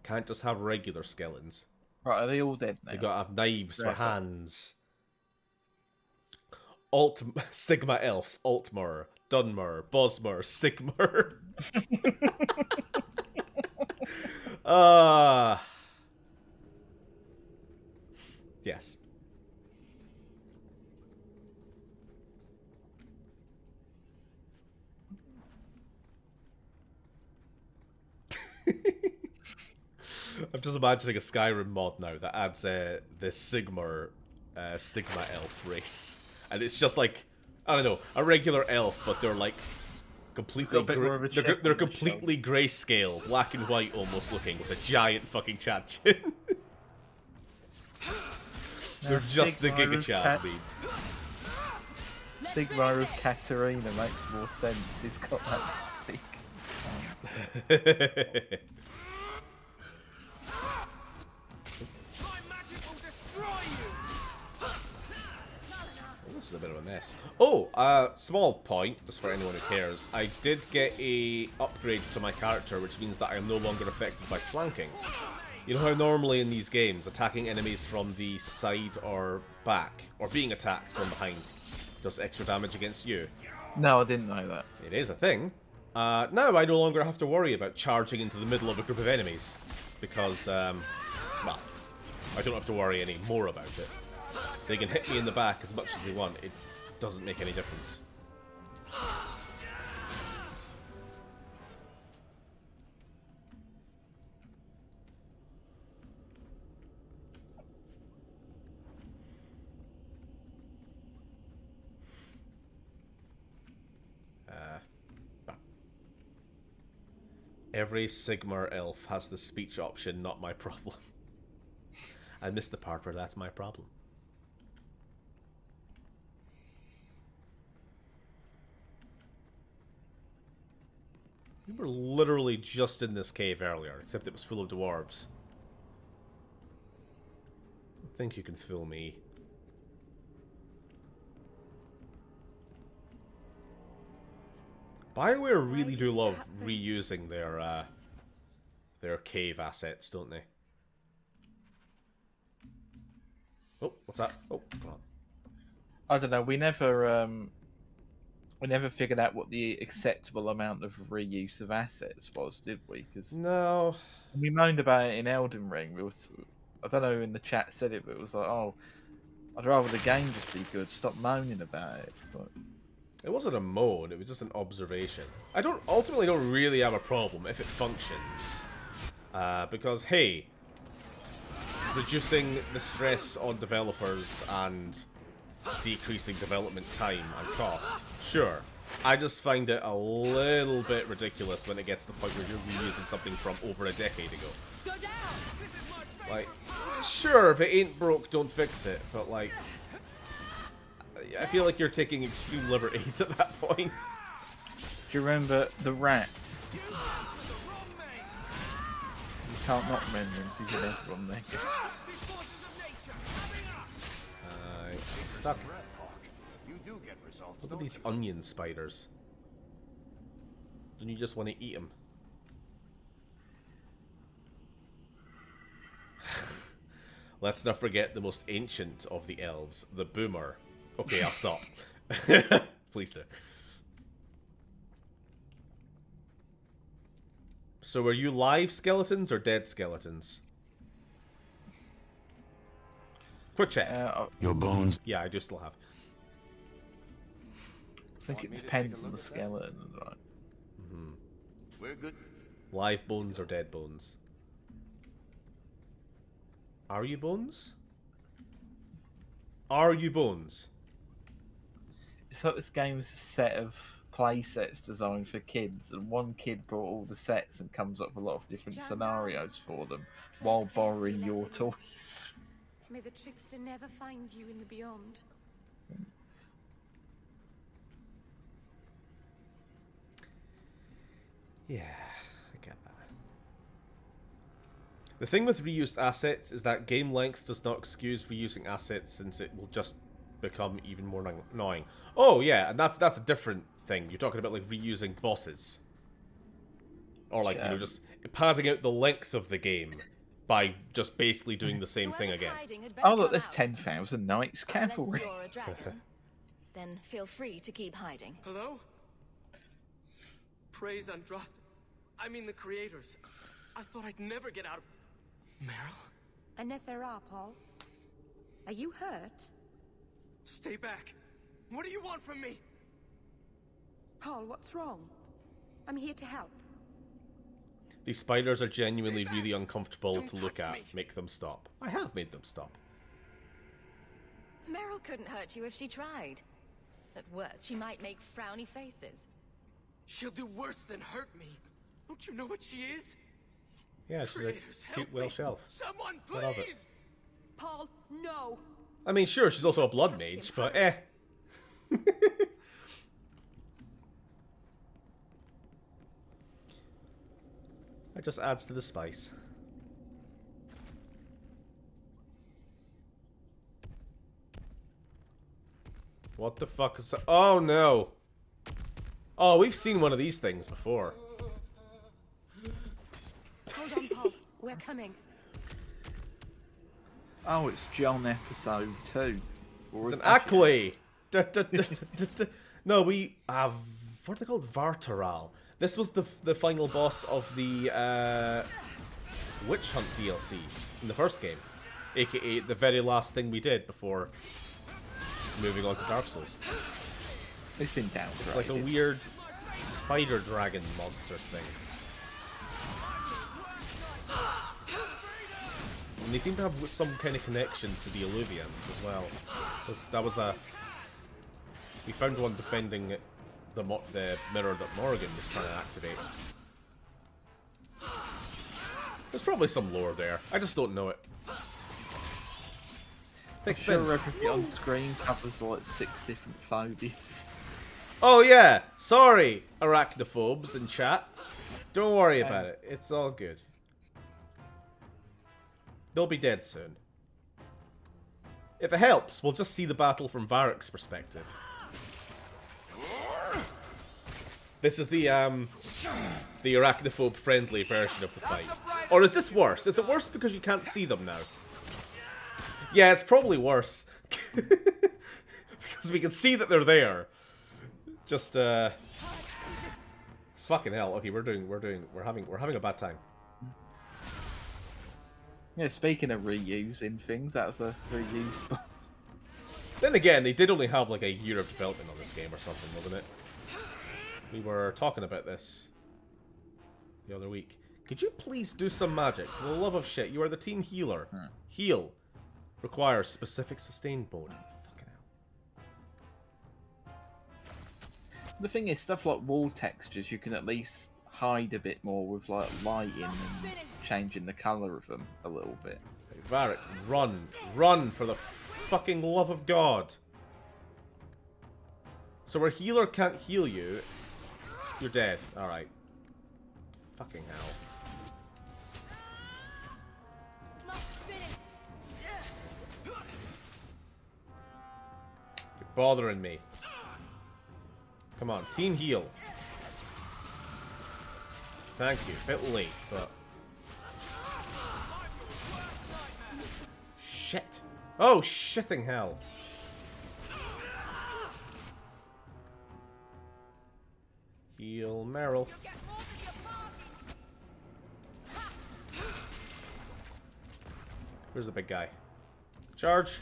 Can't just have regular skeletons. Right, are they all dead now? They gotta have knives for Right. hands. Sigma Elf, Altmer, Dunmer, Bosmer, Sigmer. Yes. I'm just imagining a Skyrim mod now that adds the Sigma elf race, and it's just like, I don't know, a regular elf, but they're like completely they're completely grayscale, black and white almost looking, with a giant fucking Chad chin. They're just the Giga Chad meme. Sigma of Katarina makes more sense. He's got that sick. This is a bit of a mess. Oh, small point, just for anyone who cares. I did get a upgrade to my character, which means that I am no longer affected by flanking. You know how normally in these games, attacking enemies from the side or back, or being attacked from behind, does extra damage against you? No, I didn't know that. It is a thing. Now I no longer have to worry about charging into the middle of a group of enemies. Because, well, I don't have to worry any more about it. They can hit me in the back as much as they want. It doesn't make any difference. Every Sigmar elf has the speech option, not my problem. I missed the part where that's my problem. We were literally just in this cave earlier, except it was full of dwarves. I think you can fool me. BioWare really do love reusing their cave assets, don't they? Oh, what's that? Oh, come on. I don't know. We never figured out what the acceptable amount of reuse of assets was, did we? Because no, we moaned about it in Elden Ring. I don't know who in the chat said it, but it was like, oh, I'd rather the game just be good. Stop moaning about it. It's like... It wasn't a moan, it was just an observation. I ultimately don't really have a problem if it functions. Because, hey, reducing the stress on developers and decreasing development time and cost, sure. I just find it a little bit ridiculous when it gets to the point where you're reusing something from over a decade ago. Like, sure, if it ain't broke, don't fix it, but like... I feel like you're taking extreme liberties at that point. Do you remember the rat? You can't not remember him, so you get everyone there. I'm stuck. What about these onion spiders? Don't you just want to eat them? Let's not forget the most ancient of the elves, the boomer. Okay, I'll stop. Please do. So are you live skeletons or dead skeletons? Quick check. Your bones. Yeah, I do still have. I think it depends on the skeleton, right? Mm-hmm. We're good. Live bones or dead bones? Are you bones? Are you bones? It's like this game is a set of play sets designed for kids, and one kid brought all the sets and comes up with a lot of different scenarios for them while borrowing your toys. May the trickster never find you in the beyond. Yeah, I get that. The thing with reused assets is that game length does not excuse reusing assets, since it will just become even more annoying. Oh yeah, and that's a different thing. You're talking about like reusing bosses, or like, you know, just padding out the length of the game by just basically doing the same thing again. Oh look, there's 10,000 knights cavalry. Unless you're a dragon, then feel free to keep hiding. Hello? Praise Andraste. I mean the creators. I thought I'd never get out of... Meryl? Anethera, Paul. Are you hurt? Stay back. What do you want from me? Paul, what's wrong? I'm here to help. These spiders are genuinely really uncomfortable to look at. Make them stop. I have made them stop. Meryl couldn't hurt you if she tried. At worst, she might make frowny faces. She'll do worse than hurt me. Don't you know what she is? Yeah, she's a cute Welsh elf. Someone, I love it. please! Paul, no! I mean, sure, she's also a blood mage, but eh. That just adds to the spice. What the fuck is that? Oh no! Oh, we've seen one of these things before. Hold on, Paul. We're coming. Oh, it's John episode 2. It's an Ackley! No, we have what are they called? Vartaral. This was the final boss of the Witch Hunt DLC in the first game, aka the very last thing we did before moving on to Dark Souls. It's been downgraded. It's like a weird spider dragon monster thing. And they seem to have some kind of connection to the Illuvians as well. That was a... We found one defending the mirror that Morrigan was trying to activate. There's probably some lore there. I just don't know it. I'm sure everything on screen covers like 6 different phobias. Oh yeah! Sorry, arachnophobes in chat. Don't worry about it. It's all good. They'll be dead soon. If it helps, we'll just see the battle from Varric's perspective. This is the arachnophobe-friendly version of the fight. Or is this worse? Is it worse because you can't see them now? Yeah, it's probably worse. Because we can see that they're there. Just fucking hell. Okay, we're having a bad time. Yeah, speaking of reusing things, that was a reused boss. Then again, they did only have like a year of development on this game or something, wasn't it? We were talking about this the other week. Could you please do some magic? For the love of shit, you are the team healer. Heal. Requires specific sustain mode. Fucking hell. The thing is, stuff like wall textures, you can at least hide a bit more with like lighting and changing the colour of them a little bit. Hey, Varric, run. Run for the fucking love of God. So our healer can't heal you. You're dead. Alright. Fucking hell. You're bothering me. Come on, team heal. Thank you. Bit late, but... Shit. Oh, shitting hell. Heal Meryl. Where's the big guy? Charge.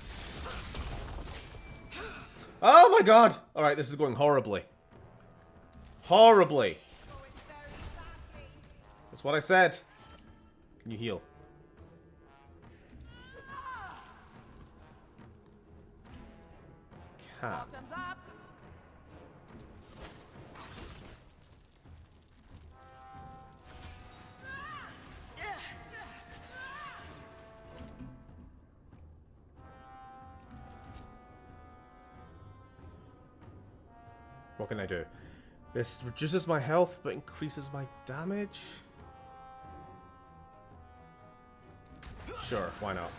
Oh my god! Alright, this is going horribly. Horribly. That's what I said. Can you heal? Can't. What can I do? This reduces my health, but increases my damage? Sure, why not?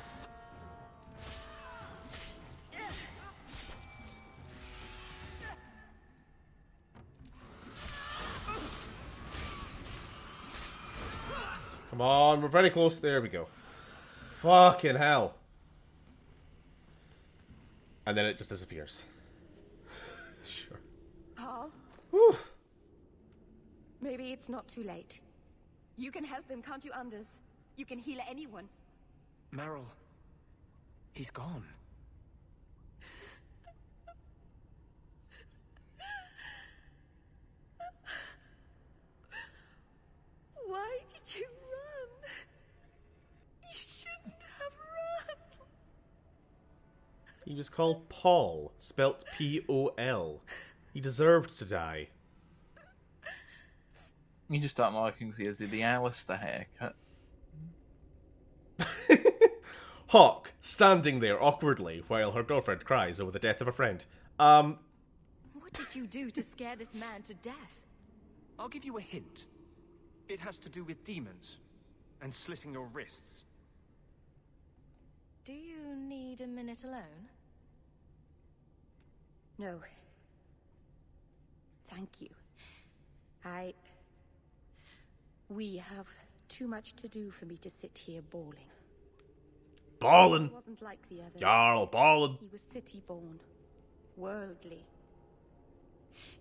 Come on, we're very close. There we go. Fucking hell. And then it just disappears. Sure. Paul? Whew. Maybe it's not too late. You can help him, can't you, Anders? You can heal anyone. Meryl. He's gone. Why did you run? You shouldn't have run. He was called Paul, spelt P-O-L. He deserved to die. You just don't like him because he has the Alistair haircut. Hawk, standing there awkwardly while her girlfriend cries over the death of a friend. What did you do to scare this man to death? I'll give you a hint. It has to do with demons and slitting your wrists. Do you need a minute alone? No. Thank you. We have too much to do for me to sit here bawling. Ballin'. He wasn't like the others. Jarl, ballin'. He was city-born, worldly.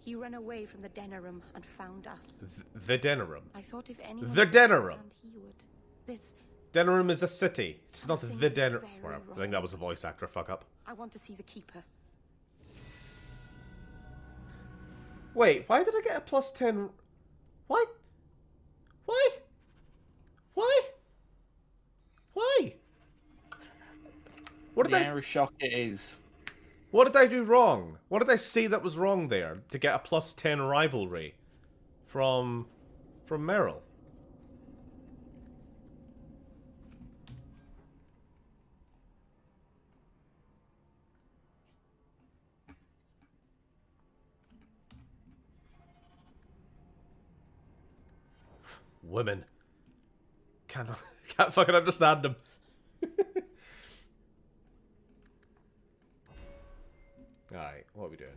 He ran away from the Denerim and found us. The Denerim. I thought if anyone The Denerim. he would. This. Denerim is a city. It's not Something the is Denerim. very Well, I think wrong. that was a voice actor fuck up. I want to see the Keeper. Wait, why did I get a plus 10? Why? Why? Why? Why? What did The Irish shock it is. What did I do wrong? What did I say that was wrong there to get a plus 10 rivalry from Meryl? Women. Can't fucking understand them. Alright, what are we doing?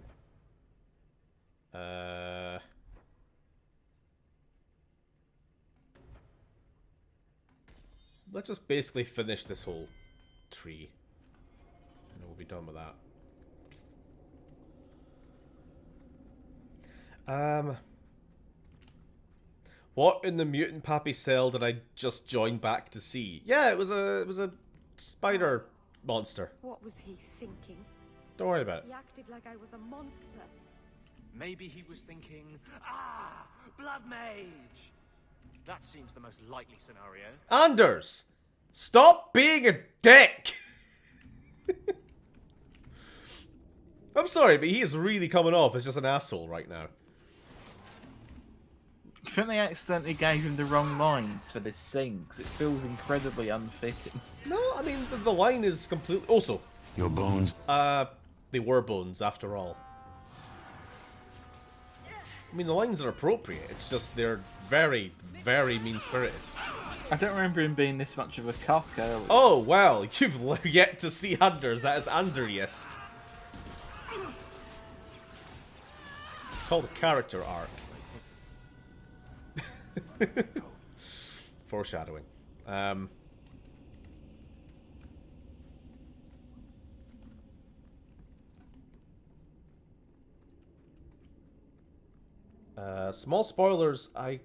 Let's just basically finish this whole tree. And we'll be done with that. What in the mutant pappy cell did I just join back to see? Yeah, it was a spider monster. What was he thinking? Don't worry about it. He acted like I was a monster. Maybe he was thinking, ah, Blood Mage! That seems the most likely scenario. Anders! Stop being a dick! I'm sorry, but he is really coming off as just an asshole right now. I think they accidentally gave him the wrong lines for this scene, because it feels incredibly unfitting. No, I mean, the line is completely... Also... Your bones? They were bones, after all. I mean, the lines are appropriate, it's just they're very, very mean-spirited. I don't remember him being this much of a cock earlier. Oh, well, you've yet to see Anders. That is Anderiest. Called a character arc. Foreshadowing. Small spoilers, I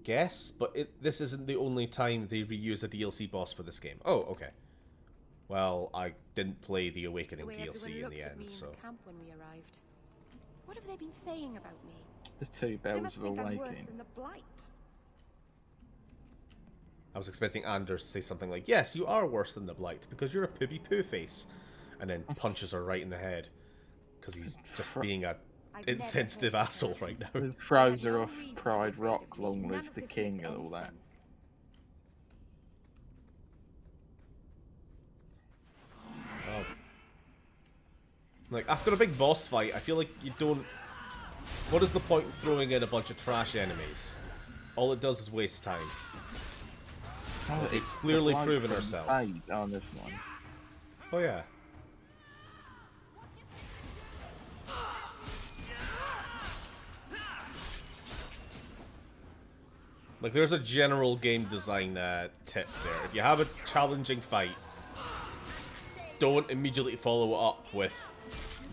guess, but this isn't the only time they reuse a DLC boss for this game. Oh, okay. Well, I didn't play the Awakening DLC in the end, so... Camp when we arrived. What have they been saying about me? The two They bells must of think I'm worse awakening. than the Blight. I was expecting Anders to say something like, yes, you are worse than the Blight, because you're a poopy poo face. And then punches her right in the head. Because he's just being a insensitive asshole right now. It throws her off Pride Rock, Long Live the King and all that. Oh. Like, after a big boss fight, I feel like you don't... What is the point of throwing in a bunch of trash enemies? All it does is waste time. Oh, They've clearly proven herself. On this one. Oh yeah. Like, there's a general game design tip there. If you have a challenging fight, don't immediately follow it up with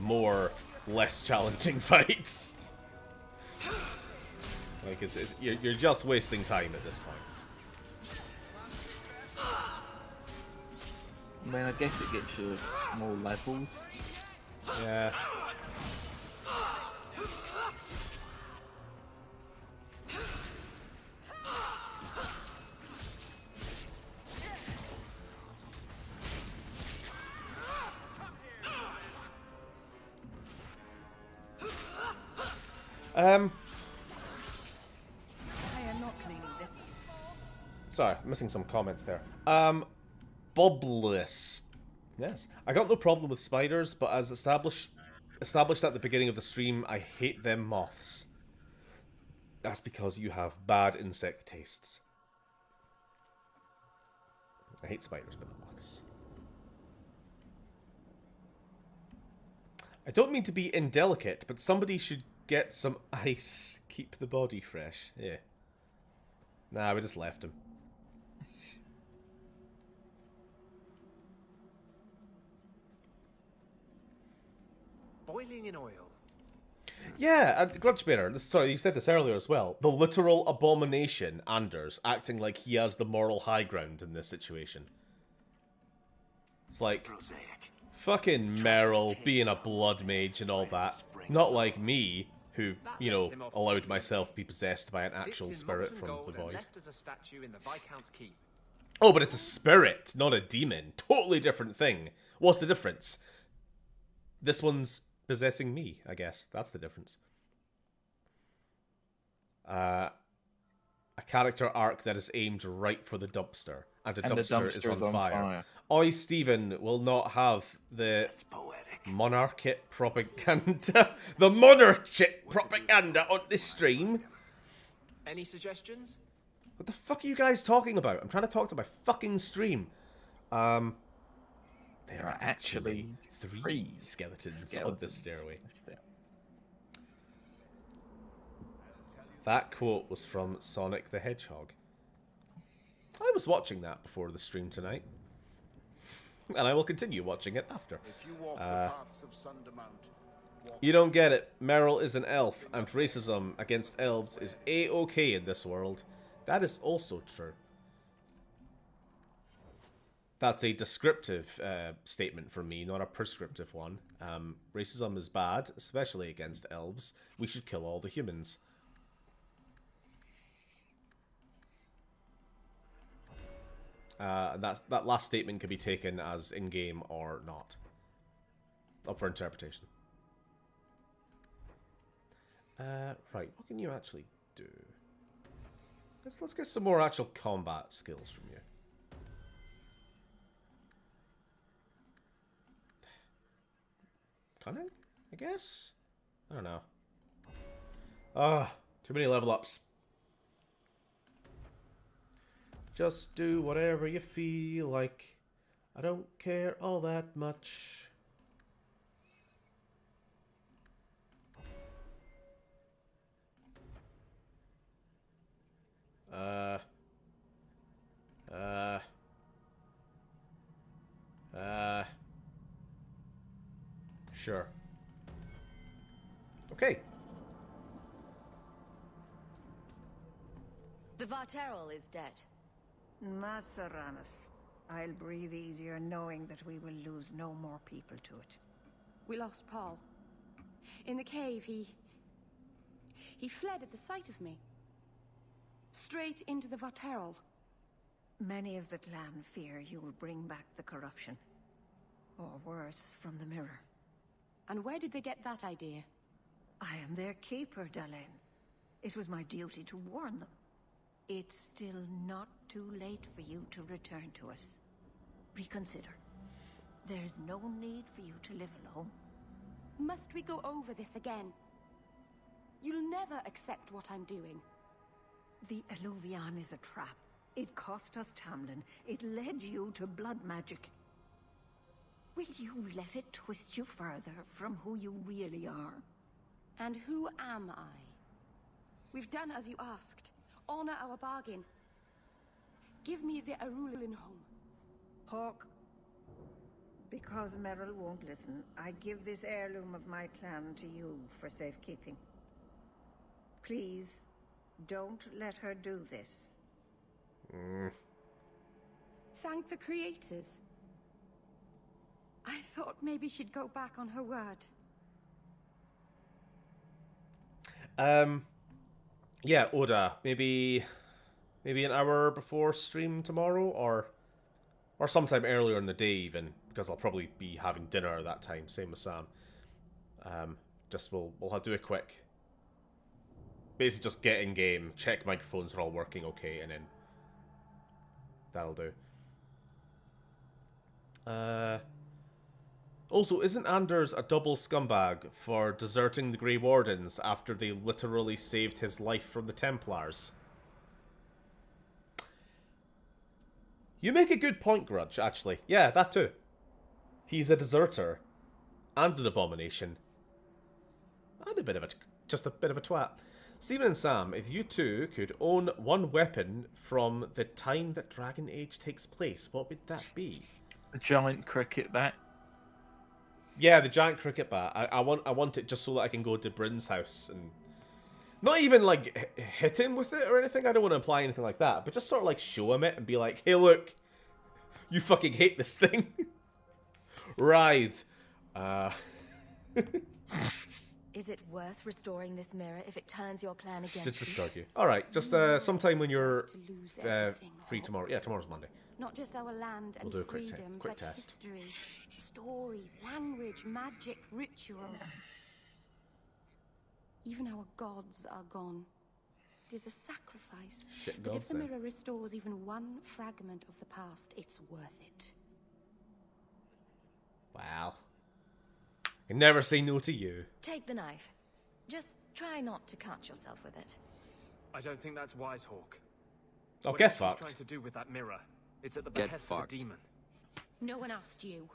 more less challenging fights. Like, you're just wasting time at this point. I mean, I guess it gets you more levels. Yeah. I am not cleaning this up. Sorry, missing some comments there. Bobless. Yes. I got no problem with spiders, but as established at the beginning of the stream, I hate them moths. That's because you have bad insect tastes. I hate spiders, but not moths. I don't mean to be indelicate, but somebody should get some ice. Keep the body fresh. Yeah. Nah, we just left him. Boiling in oil. Yeah, and Grudgebearer, sorry, you said this earlier as well. The literal abomination, Anders, acting like he has the moral high ground in this situation. It's like, fucking Meryl being a blood mage and all that. Not like me, who, you know, allowed myself to be possessed by an actual spirit from the void. Oh, but it's a spirit, not a demon. Totally different thing. What's the difference? This one's possessing me, I guess. That's the difference. A character arc that is aimed right for the dumpster. And the dumpster is on fire. I, Stephen, will not have the monarchic propaganda. The monarchic propaganda on this stream. Any suggestions? What the fuck are you guys talking about? I'm trying to talk to my fucking stream. There are actually three skeletons on this stairway. That quote was from Sonic the Hedgehog. I was watching that before the stream tonight. And I will continue watching it after. You don't get it. Meryl is an elf, and racism against elves is a-okay in this world. That is also true. That's a descriptive statement from me, not a prescriptive one. Racism is bad, especially against elves. We should kill all the humans. That last statement can be taken as in-game or not. Up for interpretation. Right, what can you actually do? Let's get some more actual combat skills from you. Cunning, I guess? I don't know. Too many level ups. Just do whatever you feel like. I don't care all that much. Sure. Okay. The Varterol is dead. Masaranas. I'll breathe easier knowing that we will lose no more people to it. We lost Paul. In the cave, he fled at the sight of me. Straight into the Varterol. Many of the clan fear you will bring back the corruption. Or worse, from the mirror. And where did they get that idea? I am their keeper, Dalain. It was my duty to warn them. It's still not too late for you to return to us. Reconsider. There's no need for you to live alone. Must we go over this again? You'll never accept what I'm doing. The Eluvian is a trap. It cost us Tamlin. It led you to blood magic. Will you let it twist you further from who you really are? And who am I? We've done as you asked. Honor our bargain. Give me the Arulin home. Hawk, because Meryl won't listen, I give this heirloom of my clan to you for safekeeping. Please, don't let her do this. Thank the creators. I thought maybe she'd go back on her word. Yeah, Oda, maybe an hour before stream tomorrow, or sometime earlier in the day even, because I'll probably be having dinner at that time, same with Sam. Just we'll do a quick, basically just get in game, check microphones are all working okay, and then that'll do. Also, isn't Anders a double scumbag for deserting the Grey Wardens after they literally saved his life from the Templars? You make a good point, Grudge, actually. Yeah, that too. He's a deserter. And an abomination. And just a bit of a twat. Stephen and Sam, if you two could own one weapon from the time that Dragon Age takes place, what would that be? A giant cricket bat. Yeah, the giant cricket bat. I want it just so that I can go to Bryn's house and not even like hit him with it or anything. I don't want to imply anything like that, but just sort of like show him it and be like, "Hey, look, you fucking hate this thing." Writhe. Is it worth restoring this mirror if it turns your clan against Just discard you. All right, just sometime when you're free tomorrow. Yeah, tomorrow's Monday. Not just our land and We'll do a quick freedom, quick but test. history, stories, language, magic, rituals. Even our gods are gone. It is a sacrifice. Shit But if gods, the then. mirror restores even one fragment of the past, it's worth it. Wow. I can never say no to you. Take the knife. Just try not to cut yourself with it. I don't think that's wise, Hawk. Oh, Whatever get she's fucked. trying to do with that mirror, it's at the Get behest fucked. of a demon. No one asked you.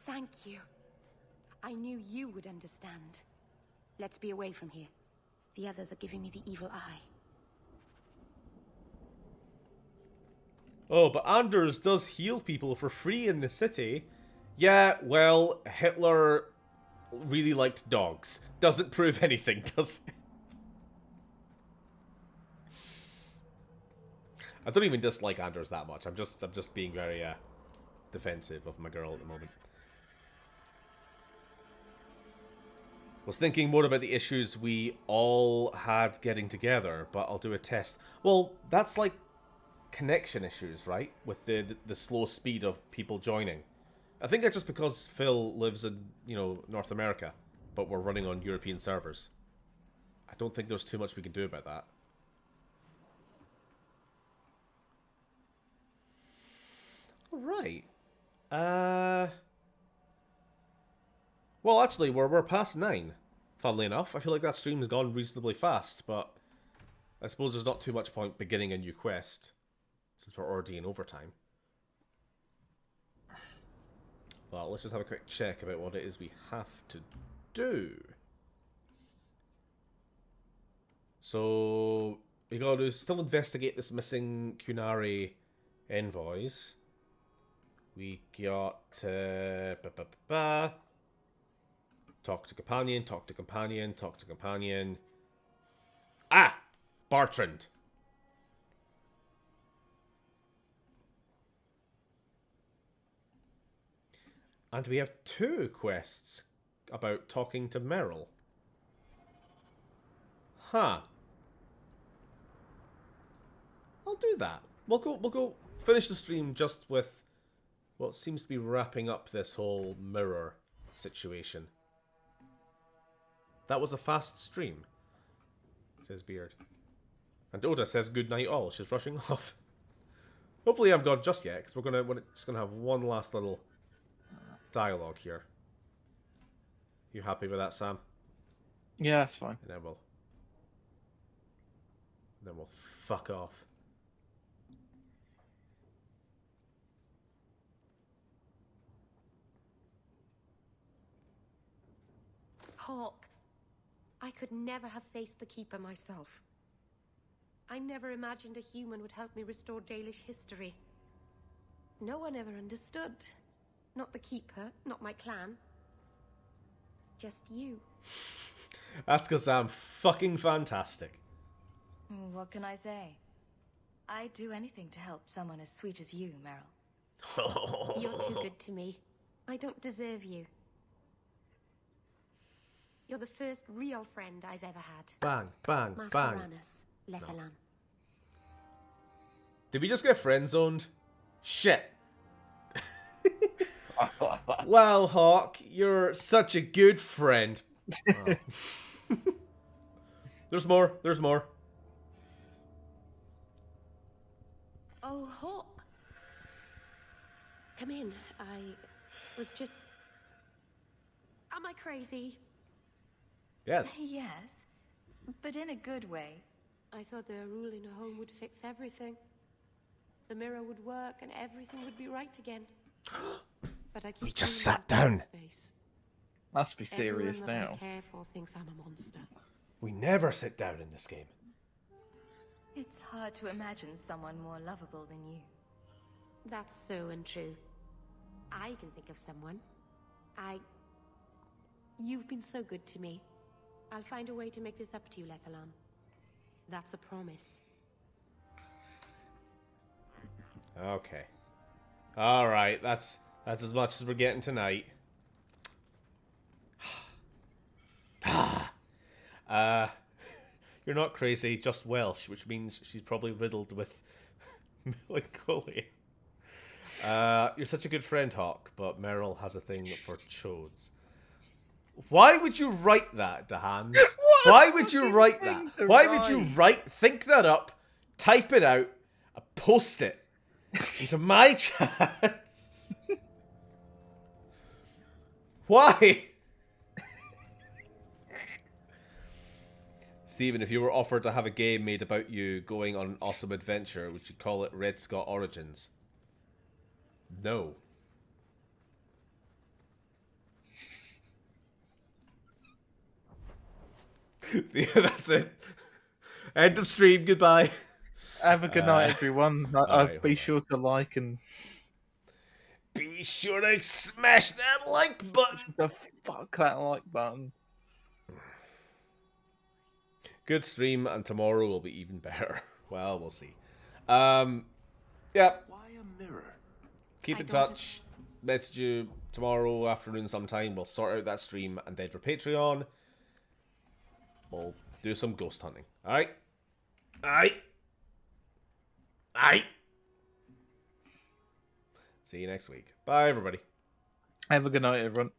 Thank you. I knew you would understand. Let's be away from here. The others are giving me the evil eye. Oh, but Anders does heal people for free in the city. Yeah, well, Hitler really liked dogs. Doesn't prove anything, does it? I don't even dislike Anders that much. I'm just being very defensive of my girl at the moment. Was thinking more about the issues we all had getting together, but I'll do a test. Well, that's like connection issues, right? With the slow speed of people joining. I think that's just because Phil lives in, North America, but we're running on European servers. I don't think there's too much we can do about that. Right. Well, actually, we're past 9. Funnily enough, I feel like that stream's gone reasonably fast, but I suppose there's not too much point beginning a new quest since we're already in overtime. Well, let's just have a quick check about what it is we have to do. So we got to still investigate this missing Kunari envoys. We got talk to companion, talk to companion, talk to companion. Ah! Bartrand. And we have 2 quests about talking to Merrill. Huh. I'll do that. We'll go finish the stream just with what seems to be wrapping up this whole mirror situation. That was a fast stream, says Beard. And Oda says good night all. She's rushing off. Hopefully I'm gone just yet, because we're just gonna have one last little dialogue here. You happy with that, Sam? Yeah, that's fine. And then we'll fuck off. Hawk, I could never have faced the Keeper myself. I never imagined a human would help me restore Dalish history. No one ever understood. Not the Keeper, not my clan. Just you. That's because I'm fucking fantastic. What can I say? I'd do anything to help someone as sweet as you, Meryl. You're too good to me. I don't deserve you. You're the first real friend I've ever had. Bang, bang, Mas bang. Uranus, Lethalan. Did we just get friend-zoned? Shit. Wow, Hawk, you're such a good friend. Oh. There's more. There's more. Oh, Hawk. Come in. I was just... Am I crazy? Yes. Yes, but in a good way. I thought the rule in a home would fix everything. The mirror would work and everything would be right again. But I keep We just feeling sat down. space. Must be serious Everyone that now. I care for thinks I'm a monster. We never sit down in this game. It's hard to imagine someone more lovable than you. That's so untrue. I can think of someone. I You've been so good to me. I'll find a way to make this up to you, Lethalon. That's a promise. Okay. Alright, that's as much as we're getting tonight. You're not crazy, just Welsh, which means she's probably riddled with melancholia. You're such a good friend, Hawk, but Meryl has a thing for chodes. Why would you write that, DeHans? Why would you write that? Why would you think that up, type it out, and post it into my chat? Why? Stephen, if you were offered to have a game made about you going on an awesome adventure, would you call it Red Scott Origins? No. Yeah, that's it. End of stream. Goodbye. Have a good night, everyone. Alright, Be sure to like and be sure to smash that like button. The fuck that like button. Good stream, and tomorrow will be even better. Well, we'll see. Yeah. Why a mirror? Keep in touch. Message you tomorrow afternoon sometime. We'll sort out that stream, and then for Patreon, we'll do some ghost hunting. Alright? Alright? Alright? See you next week. Bye, everybody. Have a good night, everyone.